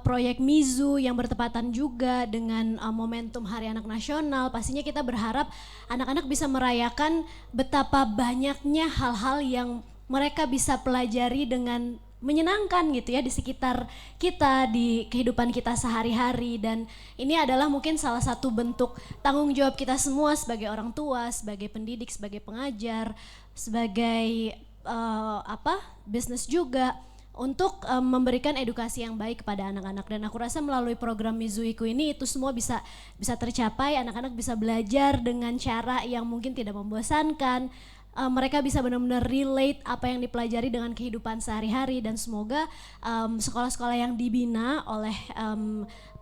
proyek Mizu yang bertepatan juga dengan momentum Hari Anak Nasional, pastinya kita berharap anak-anak bisa merayakan betapa banyaknya hal-hal yang mereka bisa pelajari dengan menyenangkan gitu ya di sekitar kita, di kehidupan kita sehari-hari. Dan ini adalah mungkin salah satu bentuk tanggung jawab kita semua sebagai orang tua, sebagai pendidik, sebagai pengajar, sebagai bisnis juga, untuk memberikan edukasi yang baik kepada anak-anak. Dan aku rasa melalui program Mizuiku ini itu semua bisa tercapai. Anak-anak bisa belajar dengan cara yang mungkin tidak membosankan. Mereka bisa benar-benar relate apa yang dipelajari dengan kehidupan sehari-hari, dan semoga sekolah-sekolah yang dibina oleh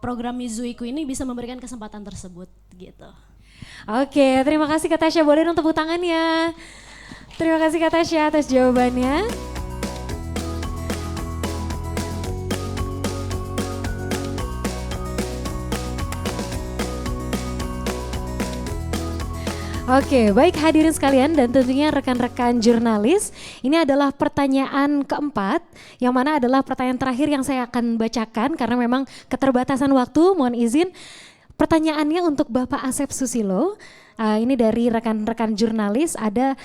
program Mizuiku ini bisa memberikan kesempatan tersebut gitu. Oke, terima kasih Kak Tasya. Boleh dong tepuk tangannya. Terima kasih Kak Tasya atas jawabannya. Oke, baik hadirin sekalian dan tentunya rekan-rekan jurnalis, ini adalah pertanyaan keempat, yang mana adalah pertanyaan terakhir yang saya akan bacakan karena memang keterbatasan waktu, mohon izin. Pertanyaannya untuk Bapak Asep Susilo, ini dari rekan-rekan jurnalis, ada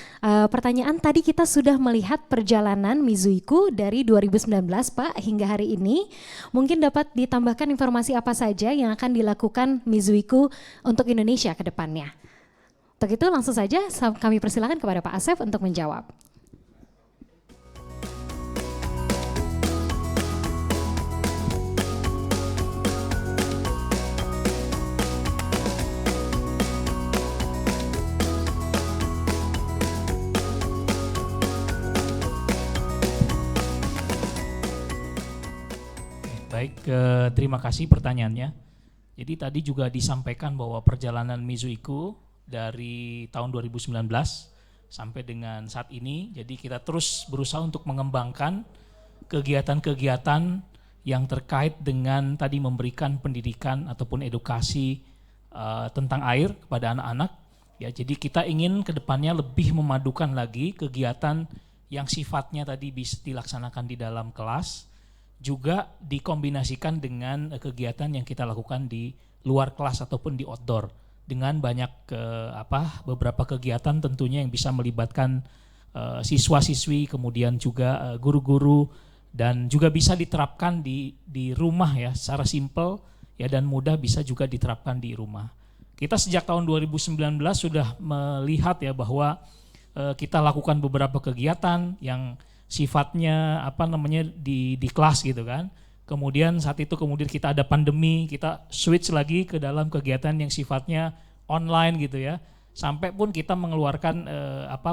pertanyaan, tadi kita sudah melihat perjalanan Mizuiku dari 2019 Pak hingga hari ini, mungkin dapat ditambahkan informasi apa saja yang akan dilakukan Mizuiku untuk Indonesia ke depannya. Untuk itu langsung saja kami persilakan kepada Pak Asep untuk menjawab. Baik, terima kasih pertanyaannya. Jadi tadi juga disampaikan bahwa perjalanan Mizuiku dari tahun 2019 sampai dengan saat ini, jadi kita terus berusaha untuk mengembangkan kegiatan-kegiatan yang terkait dengan tadi memberikan pendidikan ataupun edukasi tentang air kepada anak-anak. Ya, jadi kita ingin kedepannya lebih memadukan lagi kegiatan yang sifatnya tadi bisa dilaksanakan di dalam kelas, juga dikombinasikan dengan kegiatan yang kita lakukan di luar kelas ataupun di outdoor, dengan banyak beberapa kegiatan tentunya yang bisa melibatkan siswa-siswi, kemudian juga guru-guru, dan juga bisa diterapkan di rumah ya, secara simpel ya dan mudah bisa juga diterapkan di rumah. Kita sejak tahun 2019 sudah melihat ya bahwa kita lakukan beberapa kegiatan yang sifatnya di kelas gitu kan. Kemudian saat itu kita ada pandemi, kita switch lagi ke dalam kegiatan yang sifatnya online gitu ya. Sampai pun kita mengeluarkan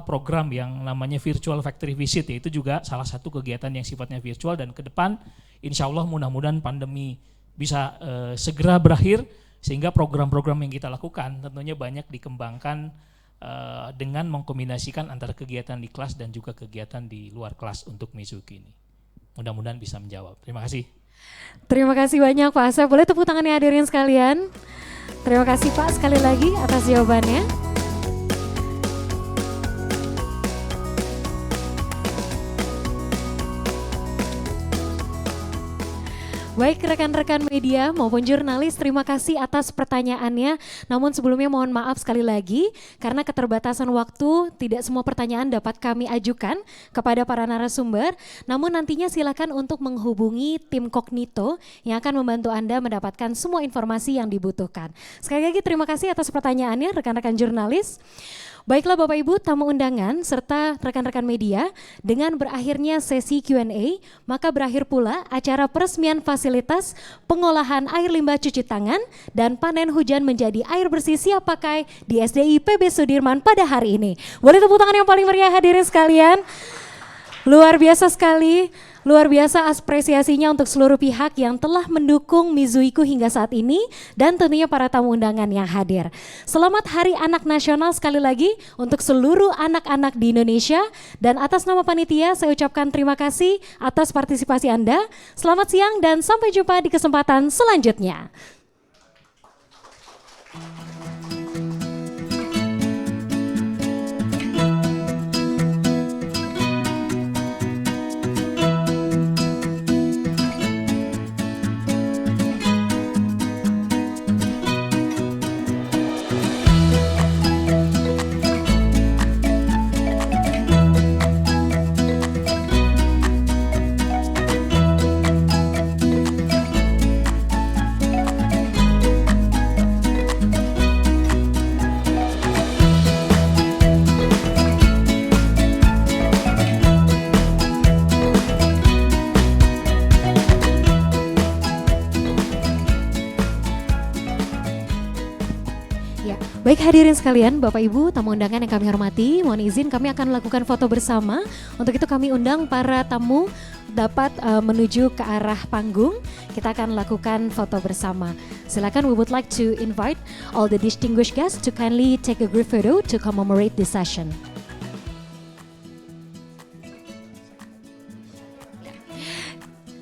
program yang namanya virtual factory visit, yaitu juga salah satu kegiatan yang sifatnya virtual, dan ke depan insya Allah mudah-mudahan pandemi bisa segera berakhir sehingga program-program yang kita lakukan tentunya banyak dikembangkan dengan mengkombinasikan antara kegiatan di kelas dan juga kegiatan di luar kelas untuk Mizuiku ini. Mudah-mudahan bisa menjawab. Terima kasih. Terima kasih banyak Pak Asep. Boleh tepuk tangannya hadirin sekalian. Terima kasih Pak sekali lagi atas jawabannya. Baik rekan-rekan media maupun jurnalis, terima kasih atas pertanyaannya. Namun sebelumnya mohon maaf sekali lagi karena keterbatasan waktu, tidak semua pertanyaan dapat kami ajukan kepada para narasumber. Namun nantinya silakan untuk menghubungi tim Kognito yang akan membantu Anda mendapatkan semua informasi yang dibutuhkan. Sekali lagi terima kasih atas pertanyaannya rekan-rekan jurnalis. Baiklah Bapak Ibu tamu undangan serta rekan-rekan media, dengan berakhirnya sesi Q&A, maka berakhir pula acara peresmian fasilitas pengolahan air limbah cuci tangan dan panen hujan menjadi air bersih siap pakai di SDI PB Sudirman pada hari ini. Boleh tepuk tangan yang paling meriah hadirin sekalian. Luar biasa sekali. Luar biasa apresiasinya untuk seluruh pihak yang telah mendukung Mizuiku hingga saat ini dan tentunya para tamu undangan yang hadir. Selamat Hari Anak Nasional sekali lagi untuk seluruh anak-anak di Indonesia dan atas nama panitia saya ucapkan terima kasih atas partisipasi Anda. Selamat siang dan sampai jumpa di kesempatan selanjutnya. Baik hadirin sekalian, Bapak Ibu, tamu undangan yang kami hormati, mohon izin kami akan melakukan foto bersama. Untuk itu kami undang para tamu dapat menuju ke arah panggung. Kita akan lakukan foto bersama. Silakan, we would like to invite all the distinguished guests to kindly take a group photo to commemorate this session.